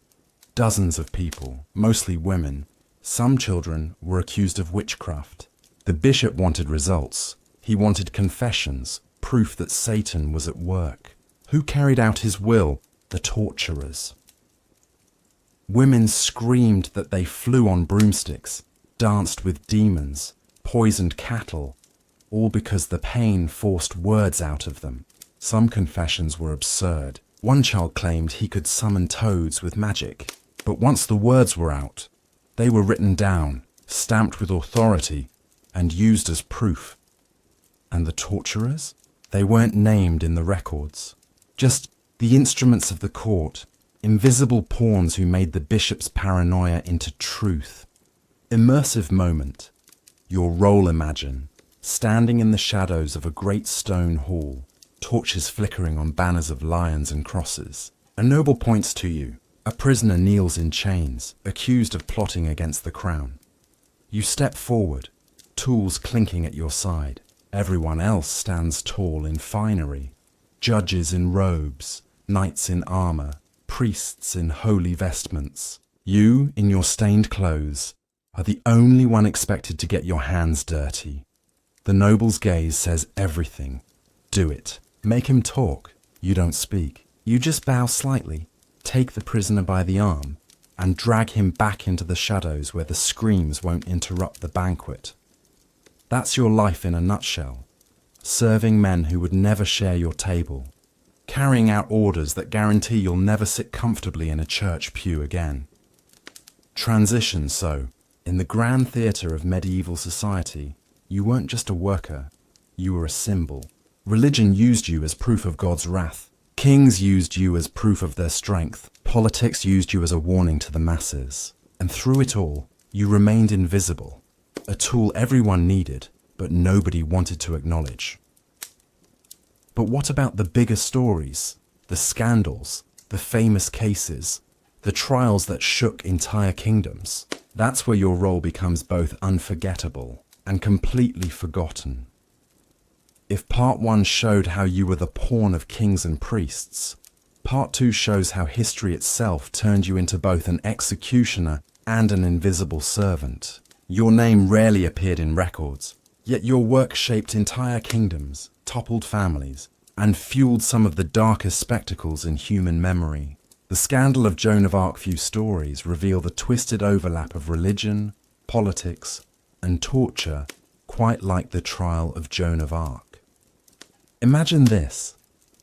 Dozens of people, mostly women, some children, were accused of witchcraft. The bishop wanted results. He wanted confessions, proof that Satan was at work. Who carried out his will? The torturers. Women screamed that they flew on broomsticks, danced with demons, poisoned cattle, all because the pain forced words out of them. Some confessions were absurd. One child claimed he could summon toads with magic, but once the words were out, they were written down, stamped with authority, and used as proof. And the torturers? They weren't named in the records. Just the instruments of the court, invisible pawns who made the bishop's paranoia into truth. Immersive moment. Your role imagine. Standing in the shadows of a great stone hall, torches flickering on banners of lions and crosses. A noble points to you. A prisoner kneels in chains, accused of plotting against the crown. You step forward, tools clinking at your side. Everyone else stands tall in finery. Judges in robes, knights in armor, priests in holy vestments. You, in your stained clothes, are the only one expected to get your hands dirty. The noble's gaze says everything. Do it. Make him talk. You don't speak. You just bow slightly, take the prisoner by the arm, and drag him back into the shadows where the screams won't interrupt the banquet. That's your life in a nutshell. Serving men who would never share your table. Carrying out orders that guarantee you'll never sit comfortably in a church pew again. Transition so, in the grand theatre of medieval society, you weren't just a worker, you were a symbol. Religion used you as proof of God's wrath. Kings used you as proof of their strength. Politics used you as a warning to the masses. And through it all, you remained invisible. A tool everyone needed, but nobody wanted to acknowledge. But what about the bigger stories? The scandals, the famous cases, the trials that shook entire kingdoms? That's where your role becomes both unforgettable and completely forgotten. If part 1 showed how you were the pawn of kings and priests, part 2 shows how history itself turned you into both an executioner and an invisible servant. Your name rarely appeared in records, yet your work shaped entire kingdoms, toppled families, and fueled some of the darkest spectacles in human memory. The scandal of Joan of Arc's stories reveal the twisted overlap of religion, politics, and torture, quite like the trial of Joan of Arc. Imagine this.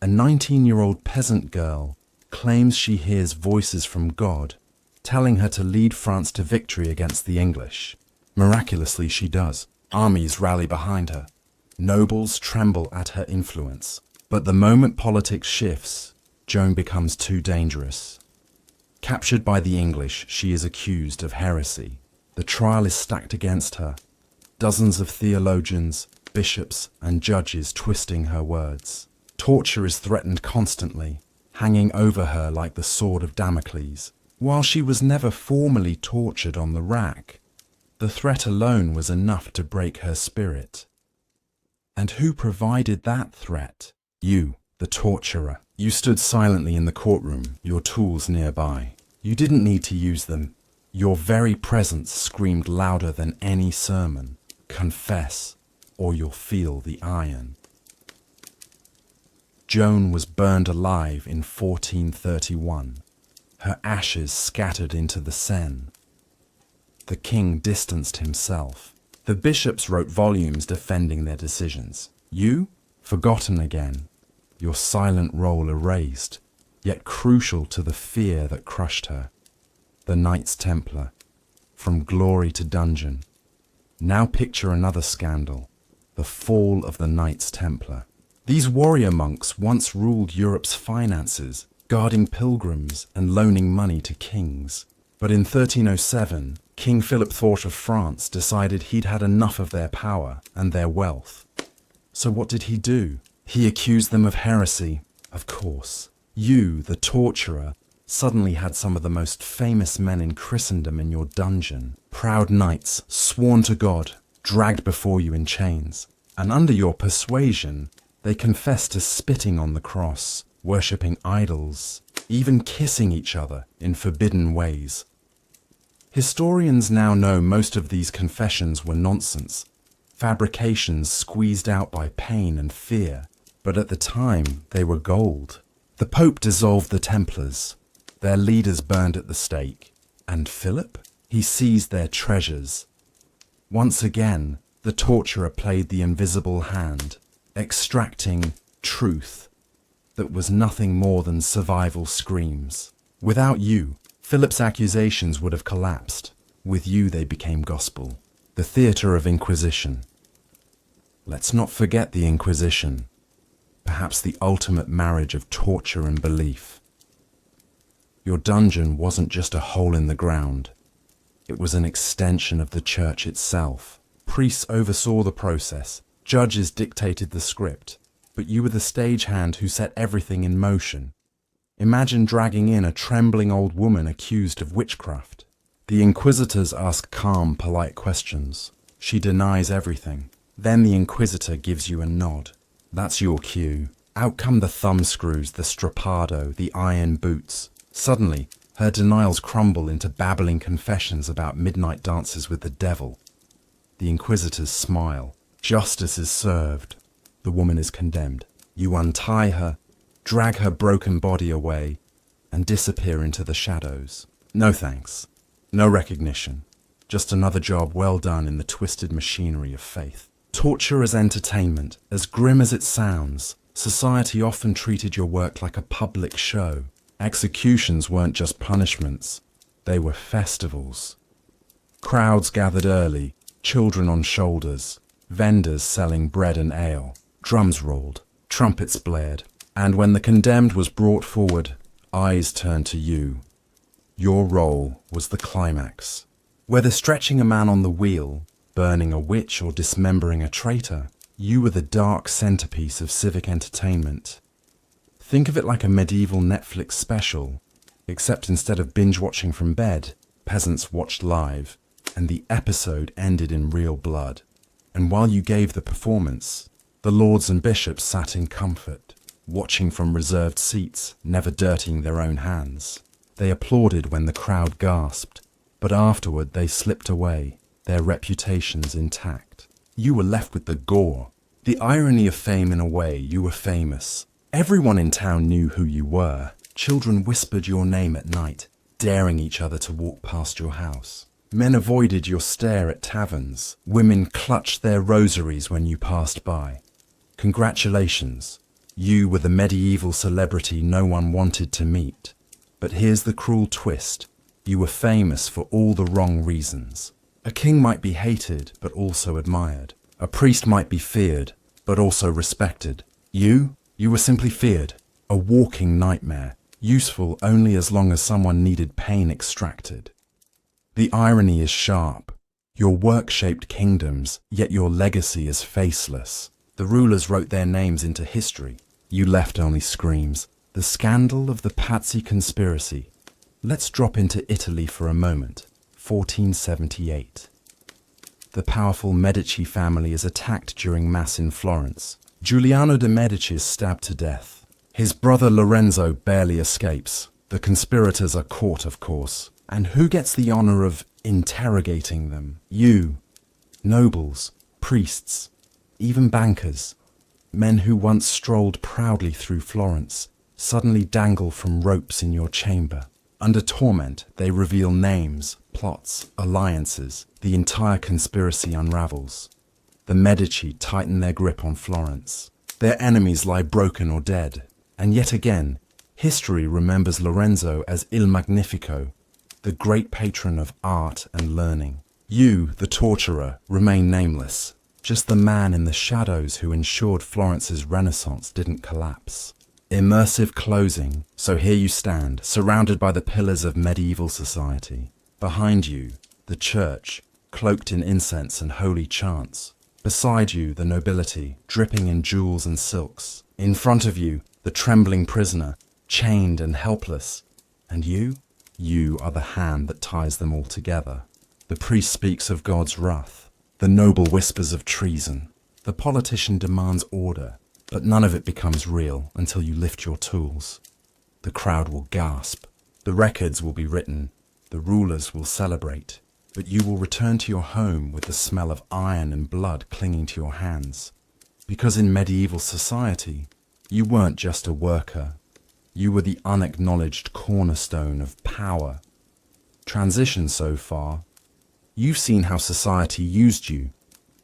A 19-year-old peasant girl claims she hears voices from God, telling her to lead France to victory against the English. Miraculously, she does. Armies rally behind her. Nobles tremble at her influence. But the moment politics shifts, Joan becomes too dangerous. Captured by the English, she is accused of heresy. The trial is stacked against her. Dozens of theologians, bishops, and judges twisting her words. Torture is threatened constantly, hanging over her like the sword of Damocles. While she was never formally tortured on the rack, the threat alone was enough to break her spirit. And who provided that threat? You, the torturer. You stood silently in the courtroom, your tools nearby. You didn't need to use them. Your very presence screamed louder than any sermon. Confess, or you'll feel the iron. Joan was burned alive in 1431. Her ashes scattered into the Seine. The king distanced himself. The bishops wrote volumes defending their decisions. You, forgotten again. Your silent role erased, yet crucial to the fear that crushed her. The Knights Templar, from glory to dungeon. Now picture another scandal, the fall of the Knights Templar. These warrior monks once ruled Europe's finances, guarding pilgrims and loaning money to kings. But in 1307, King Philip IV of France decided he'd had enough of their power and their wealth. So what did he do? He accused them of heresy, of course. You, the torturer, suddenly had some of the most famous men in Christendom in your dungeon. Proud knights, sworn to God, dragged before you in chains. And under your persuasion, They confess to spitting on the cross, worshipping idols, even kissing each other in forbidden ways. Historians now know most of these confessions were nonsense, fabrications squeezed out by pain and fear, but at the time they were gold. The Pope dissolved the Templars, their leaders burned at the stake, and Philip? He seized their treasures. Once again, the torturer played the invisible hand, extracting truth that was nothing more than survival screams. Without you, Philip's accusations would have collapsed. With you, they became gospel. The theatre of Inquisition. Let's not forget the Inquisition, perhaps the ultimate marriage of torture and belief. Your dungeon wasn't just a hole in the ground. It was an extension of the church itself. Priests oversaw the process. Judges dictated the script. But you were the stagehand who set everything in motion. Imagine dragging in a trembling old woman accused of witchcraft. The inquisitors ask calm, polite questions. She denies everything. Then the inquisitor gives you a nod. That's your cue. Out come the thumbscrews, the strappado, the iron boots. Suddenly, her denials crumble into babbling confessions about midnight dances with the devil. The inquisitors smile. Justice is served. The woman is condemned. You untie her, drag her broken body away, and disappear into the shadows. No thanks. No recognition. Just another job well done in the twisted machinery of faith. Torture as entertainment, as grim as it sounds, society often treated your work like a public show. Executions weren't just punishments, they were festivals. Crowds gathered early, children on shoulders, vendors selling bread and ale, drums rolled, trumpets blared, and when the condemned was brought forward, eyes turned to you. Your role was the climax. Whether stretching a man on the wheel, burning a witch, or dismembering a traitor, you were the dark centerpiece of civic entertainment. Think of it like a medieval Netflix special, except instead of binge-watching from bed, peasants watched live, and the episode ended in real blood. And while you gave the performance, the lords and bishops sat in comfort, watching from reserved seats, never dirtying their own hands. They applauded when the crowd gasped, but afterward they slipped away, their reputations intact. You were left with the gore. The irony of fame in a way, you were famous. Everyone in town knew who you were. Children whispered your name at night, daring each other to walk past your house. Men avoided your stare at taverns. Women clutched their rosaries when you passed by. Congratulations. You were the medieval celebrity no one wanted to meet. But here's the cruel twist. You were famous for all the wrong reasons. A king might be hated, but also admired. A priest might be feared, but also respected. You were simply feared, a walking nightmare, useful only as long as someone needed pain extracted. The irony is sharp. Your work shaped kingdoms, yet your legacy is faceless. The rulers wrote their names into history. You left only screams. The scandal of the Pazzi conspiracy. Let's drop into Italy for a moment. 1478. The powerful Medici family is attacked during Mass in Florence. Giuliano de' Medici is stabbed to death. His brother Lorenzo barely escapes. The conspirators are caught, of course. And who gets the honor of interrogating them? You. Nobles, priests, even bankers. Men who once strolled proudly through Florence suddenly dangle from ropes in your chamber. Under torment, they reveal names, plots, alliances. The entire conspiracy unravels. The Medici tighten their grip on Florence. Their enemies lie broken or dead. And yet again, history remembers Lorenzo as Il Magnifico, the great patron of art and learning. You, the torturer, remain nameless, just the man in the shadows who ensured Florence's Renaissance didn't collapse. Immersive closing, so here you stand, surrounded by the pillars of medieval society. Behind you, the church, cloaked in incense and holy chants. Beside you, the nobility, dripping in jewels and silks. In front of you, the trembling prisoner, chained and helpless. And you? You are the hand that ties them all together. The priest speaks of God's wrath. The noble whispers of treason. The politician demands order. But none of it becomes real until you lift your tools. The crowd will gasp. The records will be written. The rulers will celebrate. But you will return to your home with the smell of iron and blood clinging to your hands. Because in medieval society, you weren't just a worker. You were the unacknowledged cornerstone of power. Transition so far. You've seen how society used you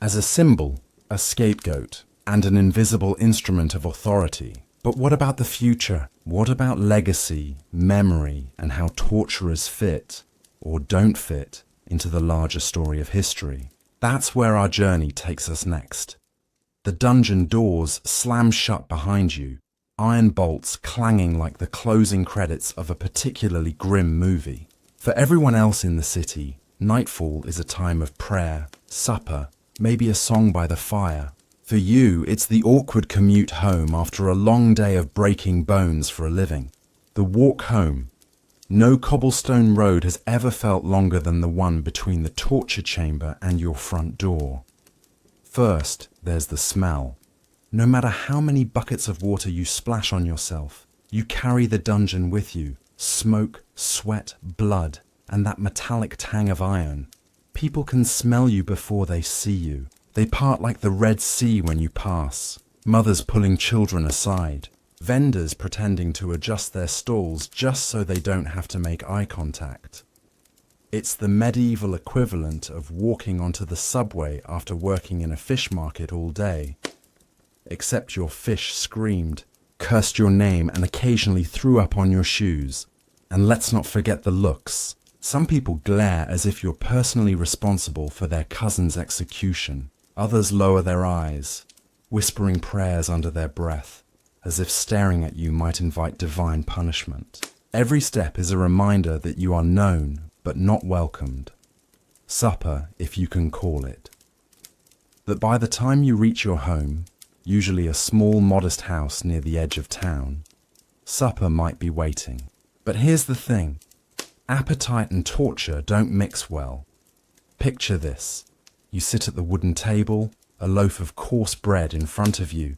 as a symbol, a scapegoat, and an invisible instrument of authority. But what about the future? What about legacy, memory, and how torturers fit, or don't fit, into the larger story of history? That's where our journey takes us next. The dungeon doors slam shut behind you, iron bolts clanging like the closing credits of a particularly grim movie. For everyone else in the city, nightfall is a time of prayer, supper, maybe a song by the fire. For you, it's the awkward commute home after a long day of breaking bones for a living. The walk home. No cobblestone road has ever felt longer than the one between the torture chamber and your front door. First, there's the smell. No matter how many buckets of water you splash on yourself, you carry the dungeon with you. Smoke, sweat, blood, and that metallic tang of iron. People can smell you before they see you. They part like the Red Sea when you pass. Mothers pulling children aside. Vendors pretending to adjust their stalls just so they don't have to make eye contact. It's the medieval equivalent of walking onto the subway after working in a fish market all day. Except your fish screamed, cursed your name, and occasionally threw up on your shoes. And let's not forget the looks. Some people glare as if you're personally responsible for their cousin's execution. Others lower their eyes, whispering prayers under their breath, as if staring at you might invite divine punishment. Every step is a reminder that you are known, but not welcomed. Supper, if you can call it. That by the time you reach your home, usually a small, modest house near the edge of town, supper might be waiting. But here's the thing. Appetite and torture don't mix well. Picture this. You sit at the wooden table, a loaf of coarse bread in front of you,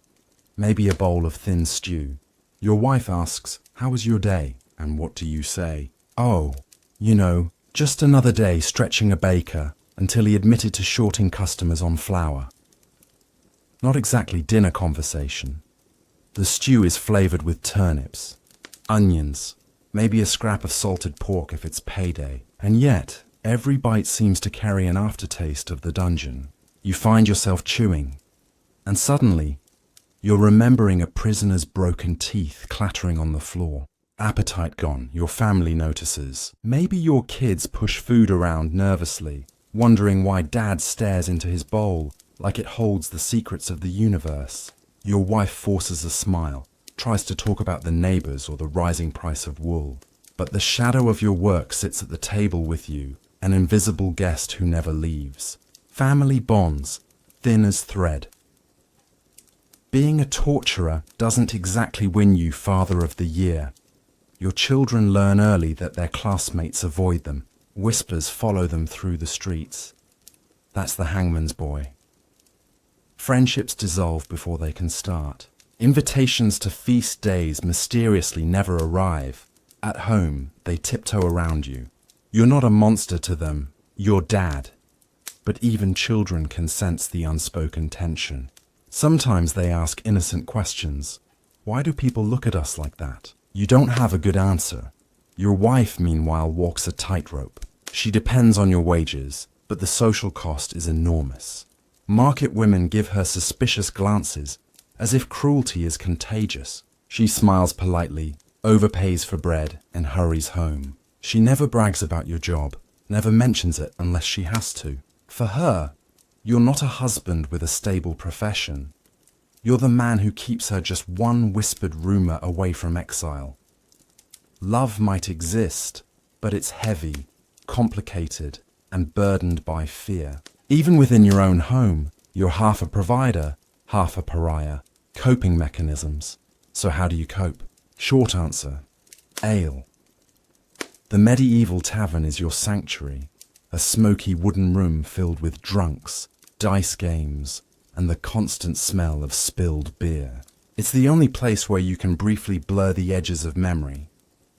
maybe a bowl of thin stew. Your wife asks, "How was your day?" And what do you say? "Oh, you know, just another day stretching a baker," until he admitted to shorting customers on flour. Not exactly dinner conversation. The stew is flavoured with turnips, onions, maybe a scrap of salted pork if it's payday. And yet, every bite seems to carry an aftertaste of the dungeon. You find yourself chewing, and suddenly, you're remembering a prisoner's broken teeth clattering on the floor. Appetite gone, your family notices. Maybe your kids push food around nervously, wondering why dad stares into his bowl like it holds the secrets of the universe. Your wife forces a smile, tries to talk about the neighbours or the rising price of wool. But the shadow of your work sits at the table with you, an invisible guest who never leaves. Family bonds, thin as thread. Being a torturer doesn't exactly win you Father of the Year. Your children learn early that their classmates avoid them. Whispers follow them through the streets. That's the hangman's boy. Friendships dissolve before they can start. Invitations to feast days mysteriously never arrive. At home, they tiptoe around you. You're not a monster to them, you're dad. But even children can sense the unspoken tension. Sometimes they ask innocent questions. Why do people look at us like that? You don't have a good answer. Your wife, meanwhile, walks a tightrope. She depends on your wages, but the social cost is enormous. Market women give her suspicious glances, as if cruelty is contagious. She smiles politely, overpays for bread, and hurries home. She never brags about your job, never mentions it unless she has to. For her, you're not a husband with a stable profession. You're the man who keeps her just one whispered rumour away from exile. Love might exist, but it's heavy, complicated, and burdened by fear. Even within your own home, you're half a provider, half a pariah. Coping mechanisms. So how do you cope? Short answer, ale. The medieval tavern is your sanctuary, a smoky wooden room filled with drunks, dice games, and the constant smell of spilled beer. It's the only place where you can briefly blur the edges of memory.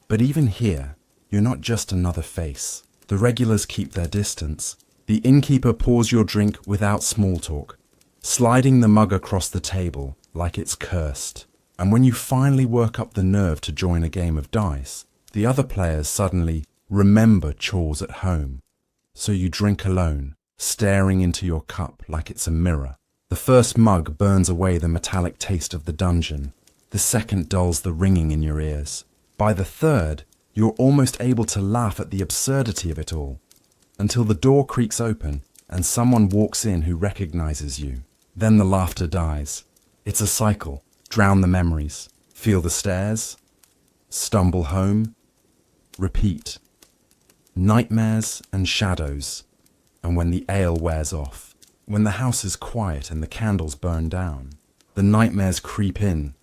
But even here, you're not just another face. The regulars keep their distance. The innkeeper pours your drink without small talk, sliding the mug across the table like it's cursed. And when you finally work up the nerve to join a game of dice, the other players suddenly remember chores at home. So you drink alone, staring into your cup like it's a mirror. The first mug burns away the metallic taste of the dungeon. The second dulls the ringing in your ears. By the third, you're almost able to laugh at the absurdity of it all, until the door creaks open and someone walks in who recognizes you. Then the laughter dies. It's a cycle. Drown the memories. Feel the stairs. Stumble home. Repeat. Nightmares and shadows. And when the ale wears off, when the house is quiet and the candles burn down, the nightmares creep in.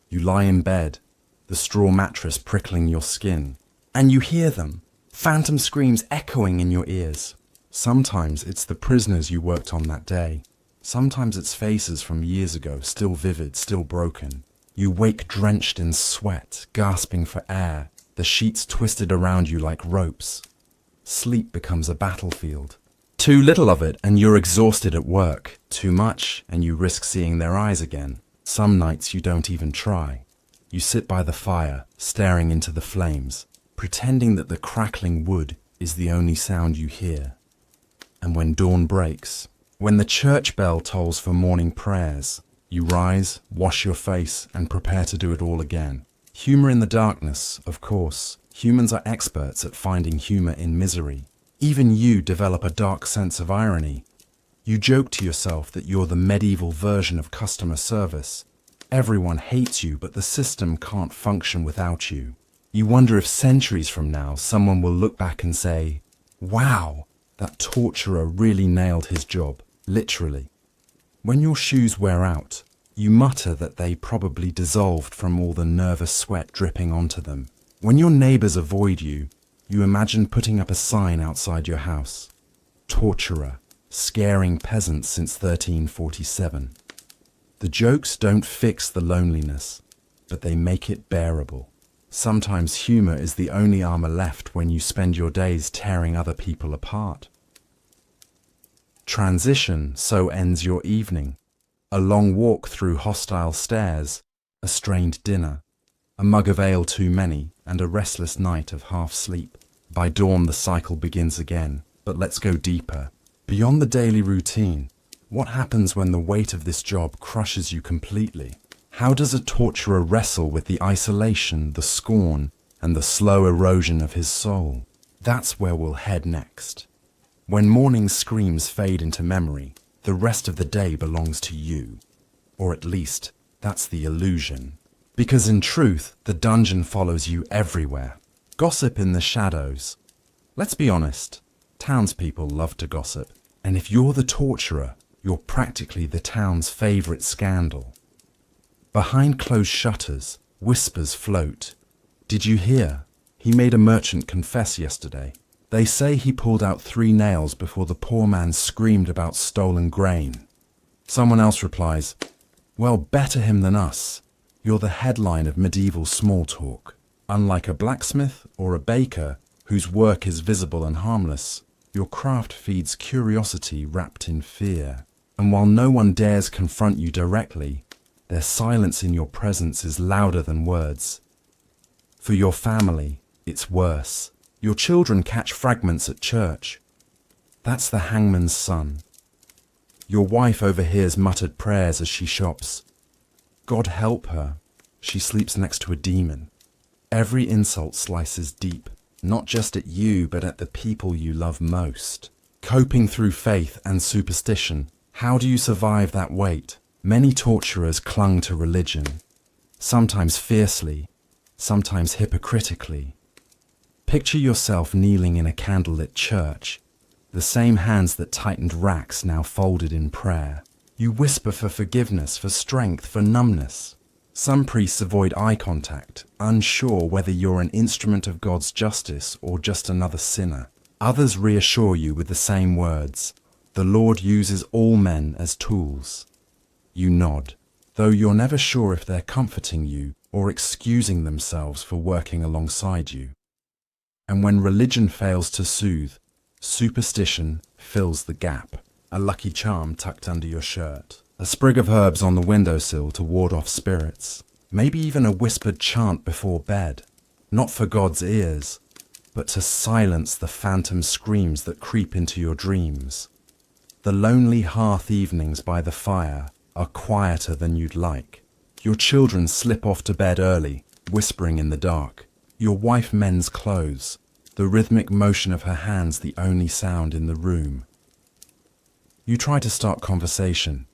You lie in bed, the straw mattress prickling your skin, and you hear them, phantom screams echoing in your ears. Sometimes it's the prisoners you worked on that day. Sometimes it's faces from years ago, still vivid, still broken. You wake drenched in sweat, gasping for air, the sheets twisted around you like ropes. Sleep becomes a battlefield. Too little of it and you're exhausted at work. Too much and you risk seeing their eyes again. Some nights you don't even try. You sit by the fire, staring into the flames, pretending that the crackling wood is the only sound you hear. And when dawn breaks, when the church bell tolls for morning prayers, you rise, wash your face, and prepare to do it all again. Humor in the darkness, of course. Humans are experts at finding humor in misery. Even you develop a dark sense of irony. You joke to yourself that you're the medieval version of customer service. Everyone hates you, but the system can't function without you. You wonder if centuries from now someone will look back and say, "Wow, that torturer really nailed his job," literally. When your shoes wear out, you mutter that they probably dissolved from all the nervous sweat dripping onto them. When your neighbors avoid you, you imagine putting up a sign outside your house. Torturer, scaring peasants since 1347. The jokes don't fix the loneliness, but they make it bearable. Sometimes humor is the only armor left when you spend your days tearing other people apart. Transition, so ends your evening. A long walk through hostile stairs, a strained dinner, a mug of ale too many, and a restless night of half sleep. By dawn the cycle begins again, but let's go deeper. Beyond the daily routine, what happens when the weight of this job crushes you completely? How does a torturer wrestle with the isolation, the scorn, and the slow erosion of his soul? That's where we'll head next. When morning screams fade into memory, the rest of the day belongs to you. Or at least, that's the illusion. Because in truth, the dungeon follows you everywhere. Gossip in the shadows. Let's be honest, townspeople love to gossip. And if you're the torturer, you're practically the town's favourite scandal. Behind closed shutters, whispers float. Did you hear? He made a merchant confess yesterday. They say he pulled out 3 nails before the poor man screamed about stolen grain. Someone else replies, "Well, better him than us. You're the headline of medieval small talk. Unlike a blacksmith or a baker whose work is visible and harmless, your craft feeds curiosity wrapped in fear. And while no one dares confront you directly, their silence in your presence is louder than words. For your family, it's worse. Your children catch fragments at church. That's the hangman's son. Your wife overhears muttered prayers as she shops. God help her. She sleeps next to a demon. Every insult slices deep, not just at you, but at the people you love most. Coping through faith and superstition, how do you survive that weight? Many torturers clung to religion, sometimes fiercely, sometimes hypocritically. Picture yourself kneeling in a candlelit church, the same hands that tightened racks now folded in prayer. You whisper for forgiveness, for strength, for numbness. Some priests avoid eye contact, unsure whether you're an instrument of God's justice or just another sinner. Others reassure you with the same words. The Lord uses all men as tools. You nod. though you're never sure if they're comforting you or excusing themselves for working alongside you. And when religion fails to soothe, superstition fills the gap. A lucky charm tucked under your shirt, a sprig of herbs on the windowsill to ward off spirits, maybe even a whispered chant before bed, not for God's ears, but to silence the phantom screams that creep into your dreams. The lonely hearth evenings by the fire are quieter than you'd like. Your children slip off to bed early, whispering in the dark. Your wife mends clothes, the rhythmic motion of her hands the only sound in the room. You try to start conversation.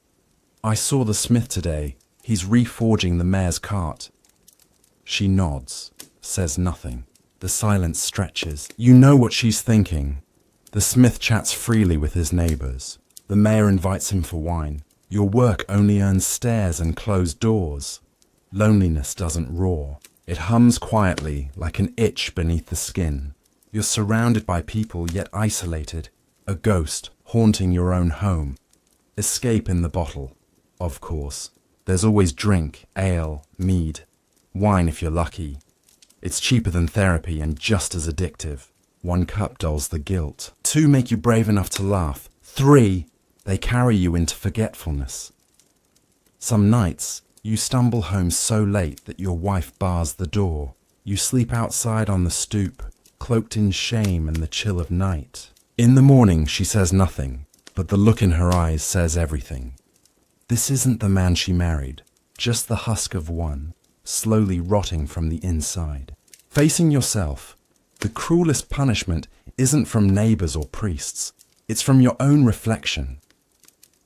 I saw the smith today. He's reforging the mare's cart. She nods, says nothing. The silence stretches. You know what she's thinking. The smith chats freely with his neighbours. The mayor invites him for wine. Your work only earns stares and closed doors. Loneliness doesn't roar. It hums quietly like an itch beneath the skin. You're surrounded by people yet isolated. A ghost haunting your own home. Escape in the bottle, of course. There's always drink, ale, mead, wine if you're lucky. It's cheaper than therapy and just as addictive. 1 cup dulls the guilt. 2 make you brave enough to laugh. 3, they carry you into forgetfulness. Some nights, you stumble home so late that your wife bars the door. You sleep outside on the stoop, cloaked in shame and the chill of night. In the morning, she says nothing, but the look in her eyes says everything. This isn't the man she married, just the husk of one, slowly rotting from the inside. Facing yourself, the cruelest punishment isn't from neighbours or priests, it's from your own reflection.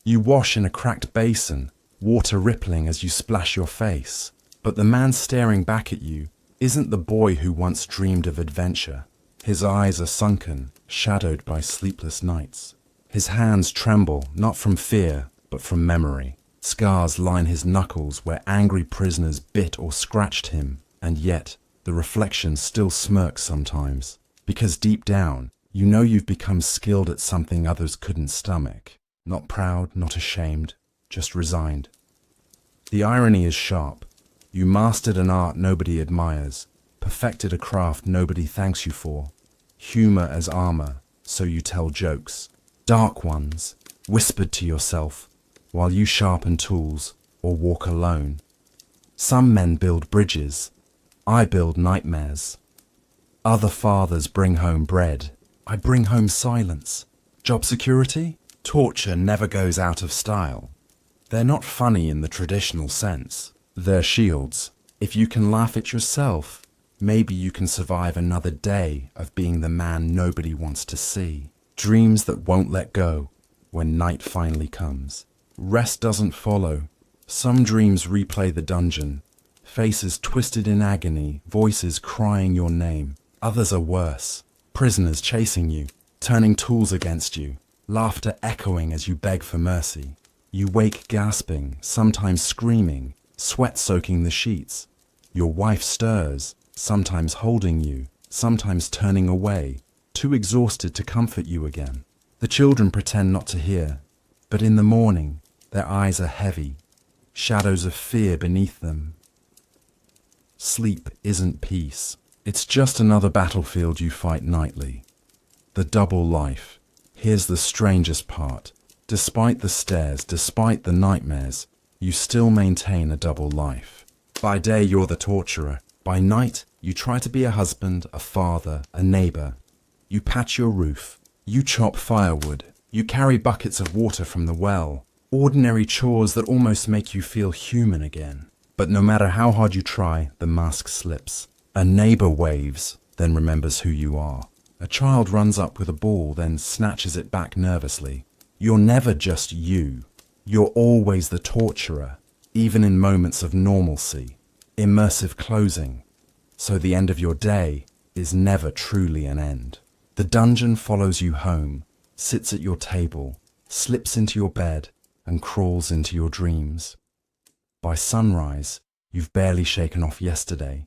You wash in a cracked basin, water rippling as you splash your face, but the man staring back at you isn't the boy who once dreamed of adventure. His eyes are sunken, shadowed by sleepless nights. His hands tremble, not from fear, but from memory. Scars line his knuckles where angry prisoners bit or scratched him, and yet the reflection still smirks sometimes, because deep down, you know you've become skilled at something others couldn't stomach. Not proud, not ashamed, just resigned. The irony is sharp. You mastered an art nobody admires, perfected a craft nobody thanks you for. Humor as armor, so you tell jokes, dark ones, whispered to yourself, while you sharpen tools or walk alone. Some men build bridges, I build nightmares. Other fathers bring home bread, I bring home silence. Job security? Torture never goes out of style. They're not funny in the traditional sense. They're shields. If you can laugh at yourself, maybe you can survive another day of being the man nobody wants to see. Dreams that won't let go when night finally comes. Rest doesn't follow. Some dreams replay the dungeon. Faces twisted in agony, voices crying your name. Others are worse. Prisoners chasing you, turning tools against you. Laughter echoing as you beg for mercy. You wake gasping, sometimes screaming, sweat soaking the sheets. Your wife stirs, sometimes holding you, sometimes turning away, too exhausted to comfort you again. The children pretend not to hear, but in the morning, their eyes are heavy, shadows of fear beneath them. Sleep isn't peace. It's just another battlefield you fight nightly. The double life. Here's the strangest part. Despite the stares, despite the nightmares, you still maintain a double life. By day, you're the torturer. By night, you try to be a husband, a father, a neighbour. You patch your roof. You chop firewood. You carry buckets of water from the well. Ordinary chores that almost make you feel human again. But no matter how hard you try, the mask slips. A neighbour waves, then remembers who you are. A child runs up with a ball, then snatches it back nervously. You're never just you. You're always the torturer, even in moments of normalcy. Immersive closing. So the end of your day is never truly an end. The dungeon follows you home, sits at your table, slips into your bed, and crawls into your dreams. By sunrise, you've barely shaken off yesterday,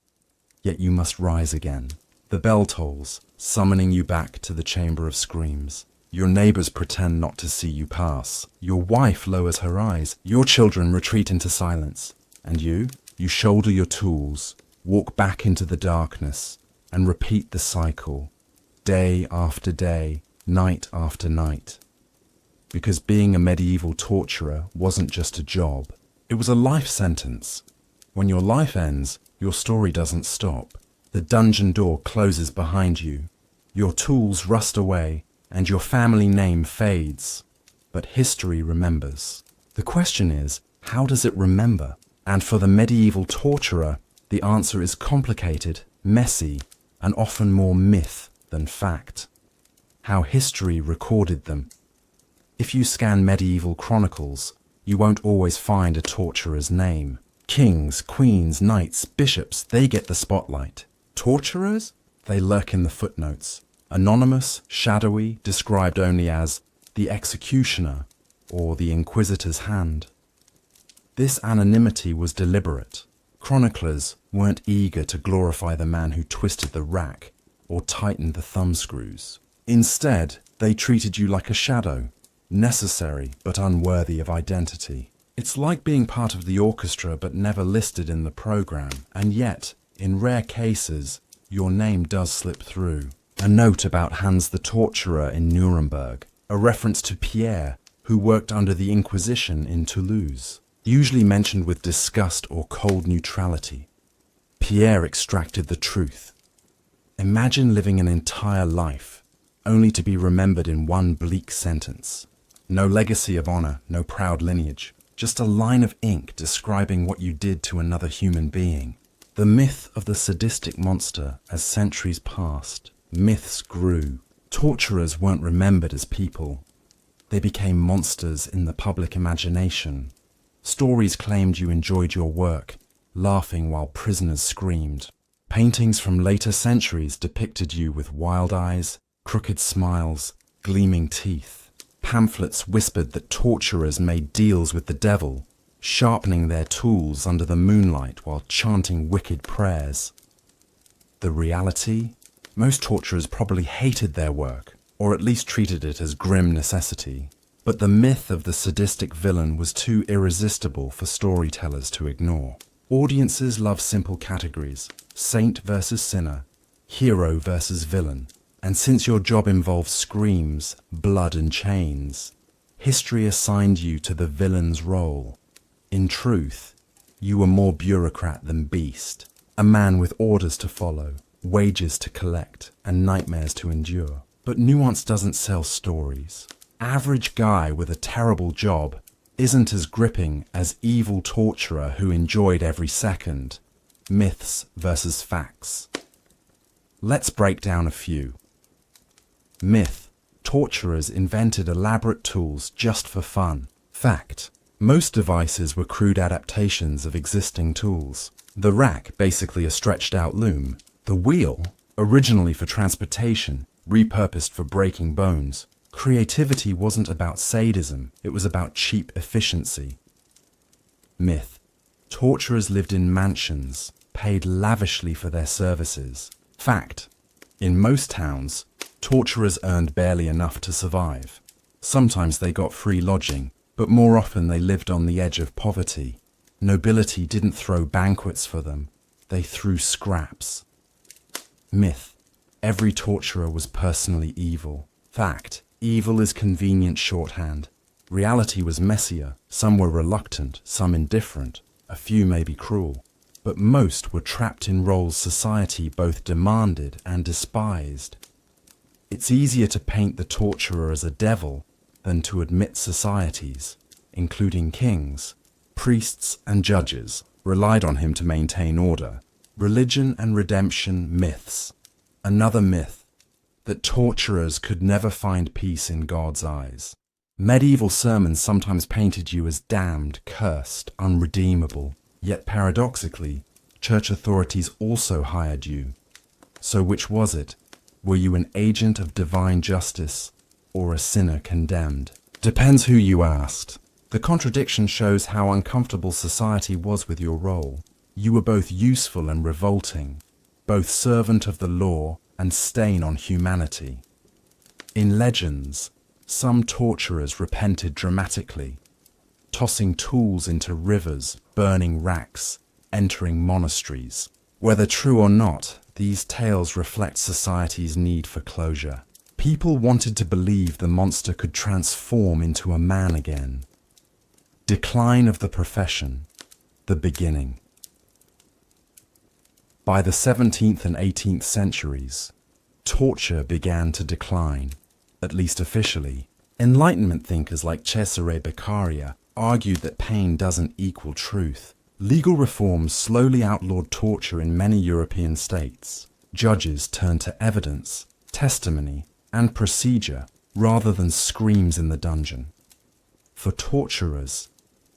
yet you must rise again. The bell tolls, summoning you back to the chamber of screams. Your neighbors pretend not to see you pass. Your wife lowers her eyes. Your children retreat into silence. And you shoulder your tools, walk back into the darkness, and repeat the cycle, day after day, night after night. Because being a medieval torturer wasn't just a job, it was a life sentence. When your life ends, your story doesn't stop. The dungeon door closes behind you. Your tools rust away, and your family name fades. But history remembers. The question is, how does it remember? And for the medieval torturer, the answer is complicated, messy, and often more myth than fact. How history recorded them. If you scan medieval chronicles, you won't always find a torturer's name. Kings, queens, knights, bishops, they get the spotlight. Torturers? They lurk in the footnotes. Anonymous, shadowy, described only as the executioner or the inquisitor's hand. This anonymity was deliberate. Chroniclers weren't eager to glorify the man who twisted the rack or tightened the thumbscrews. Instead, they treated you like a shadow, necessary but unworthy of identity. It's like being part of the orchestra but never listed in the program, and yet, in rare cases, your name does slip through. A note about Hans the Torturer in Nuremberg, a reference to Pierre, who worked under the Inquisition in Toulouse, usually mentioned with disgust or cold neutrality. Pierre extracted the truth. Imagine living an entire life, only to be remembered in one bleak sentence. No legacy of honor, no proud lineage, just a line of ink describing what you did to another human being. The myth of the sadistic monster, as centuries passed, myths grew. Torturers weren't remembered as people. They became monsters in the public imagination. Stories claimed you enjoyed your work, laughing while prisoners screamed. Paintings from later centuries depicted you with wild eyes, crooked smiles, gleaming teeth. Pamphlets whispered that torturers made deals with the devil, sharpening their tools under the moonlight while chanting wicked prayers. The reality? Most torturers probably hated their work, or at least treated it as grim necessity. But the myth of the sadistic villain was too irresistible for storytellers to ignore. Audiences love simple categories: saint versus sinner, hero versus villain. And since your job involves screams, blood and chains, history assigned you to the villain's role. In truth, you were more bureaucrat than beast, a man with orders to follow, wages to collect, and nightmares to endure. But nuance doesn't sell stories. Average guy with a terrible job isn't as gripping as evil torturer who enjoyed every second. Myths versus facts. Let's break down a few. Myth: torturers invented elaborate tools just for fun. Fact: most devices were crude adaptations of existing tools. The rack, basically a stretched out loom. The wheel, originally for transportation, repurposed for breaking bones. Creativity wasn't about sadism, it was about cheap efficiency. Myth: torturers lived in mansions, paid lavishly for their services. Fact: in most towns, torturers earned barely enough to survive. Sometimes they got free lodging, but more often they lived on the edge of poverty. Nobility didn't throw banquets for them, they threw scraps. Myth: every torturer was personally evil. Fact: evil is convenient shorthand. Reality was messier. Some were reluctant, some indifferent, a few may be cruel. But most were trapped in roles society both demanded and despised. It's easier to paint the torturer as a devil than to admit societies, including kings, priests and judges, relied on him to maintain order. Religion and redemption myths. Another myth: that torturers could never find peace in God's eyes. Medieval sermons sometimes painted you as damned, cursed, unredeemable. Yet paradoxically, church authorities also hired you. So which was it? Were you an agent of divine justice or a sinner condemned? Depends who you asked. The contradiction shows how uncomfortable society was with your role. You were both useful and revolting, both servant of the law and stain on humanity. In legends, Some torturers repented dramatically, tossing tools into rivers, burning racks, entering monasteries. Whether true or not, these tales reflect society's need for closure. People wanted to believe the monster could transform into a man again. Decline of the profession, the beginning. By the 17th and 18th centuries, torture began to decline, at least officially. Enlightenment thinkers like Cesare Beccaria argued that pain doesn't equal truth. Legal reforms slowly outlawed torture in many European states. Judges turned to evidence, testimony, and procedure rather than screams in the dungeon. For torturers,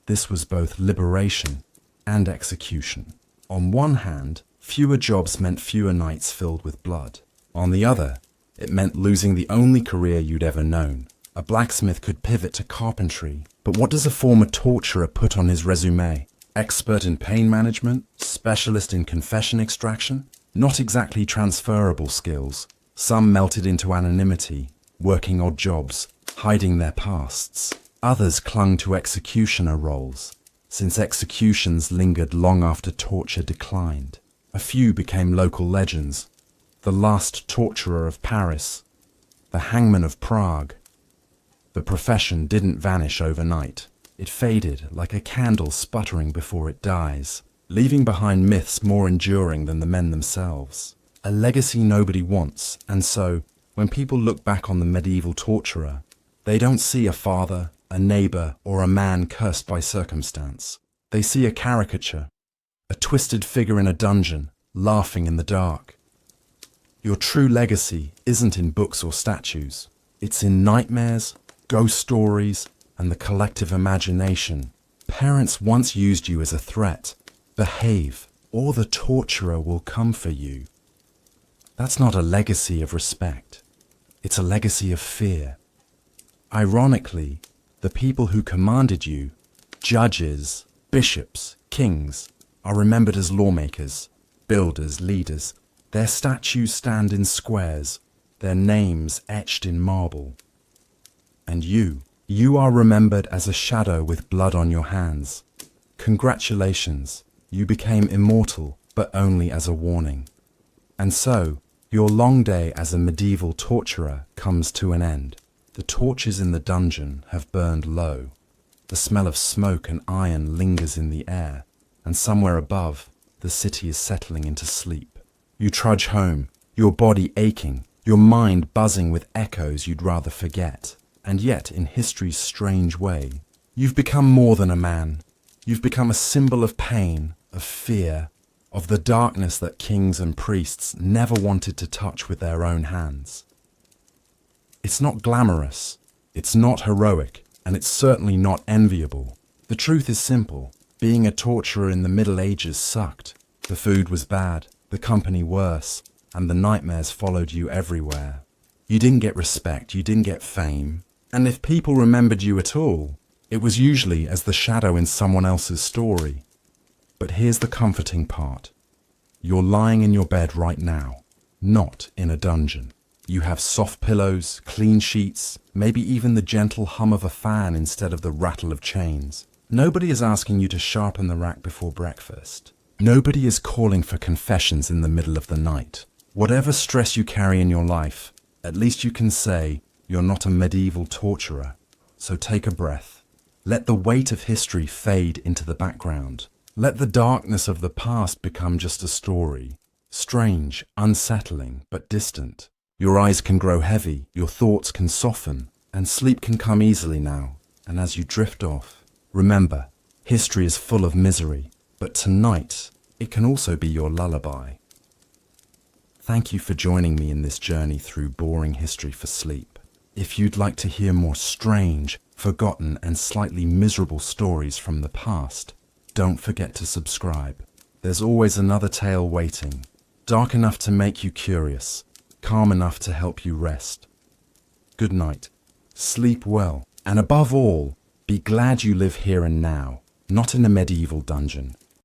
this was both liberation and execution. On one hand, fewer jobs meant fewer nights filled with blood. On the other, it meant losing the only career you'd ever known. A blacksmith could pivot to carpentry, but what does a former torturer put on his resume? Expert in pain management? Specialist in confession extraction? Not exactly transferable skills. Some melted into anonymity, working odd jobs, hiding their pasts. Others clung to executioner roles, since executions lingered long after torture declined. A few became local legends. The last torturer of Paris, the hangman of Prague. The profession didn't vanish overnight. It faded like a candle sputtering before it dies, leaving behind myths more enduring than the men themselves. A legacy nobody wants, and so, when people look back on the medieval torturer, they don't see a father, a neighbor, or a man cursed by circumstance. They see a caricature, a twisted figure in a dungeon, laughing in the dark. Your true legacy isn't in books or statues. It's in nightmares, ghost stories, and the collective imagination. Parents once used you as a threat. Behave, or the torturer will come for you. That's not a legacy of respect. It's a legacy of fear. Ironically, the people who commanded you, judges, bishops, kings, are remembered as lawmakers, builders, leaders. Their statues stand in squares, their names etched in marble. And you are remembered as a shadow with blood on your hands. Congratulations, you became immortal, but only as a warning. And so, your long day as a medieval torturer comes to an end. The torches in the dungeon have burned low. The smell of smoke and iron lingers in the air, and somewhere above, the city is settling into sleep. You trudge home, your body aching, your mind buzzing with echoes you'd rather forget. And yet, in history's strange way, you've become more than a man. You've become a symbol of pain, of fear, of the darkness that kings and priests never wanted to touch with their own hands. It's not glamorous, it's not heroic, and it's certainly not enviable. The truth is simple. Being a torturer in the Middle Ages sucked. The food was bad, the company worse, and the nightmares followed you everywhere. You didn't get respect, you didn't get fame, and if people remembered you at all, it was usually as the shadow in someone else's story. But here's the comforting part. You're lying in your bed right now, not in a dungeon. You have soft pillows, clean sheets, maybe even the gentle hum of a fan instead of the rattle of chains. Nobody is asking you to sharpen the rack before breakfast. Nobody is calling for confessions in the middle of the night. Whatever stress you carry in your life, at least you can say you're not a medieval torturer. So take a breath. Let the weight of history fade into the background. Let the darkness of the past become just a story. Strange, unsettling, but distant. Your eyes can grow heavy, your thoughts can soften, and sleep can come easily now. And as you drift off, remember, history is full of misery, but tonight, it can also be your lullaby. Thank you for joining me in this journey through boring history for sleep. If you'd like to hear more strange, forgotten, and slightly miserable stories from the past, don't forget to subscribe. There's always another tale waiting, dark enough to make you curious, calm enough to help you rest. Good night, sleep well, and above all, be glad you live here and now, not in a medieval dungeon.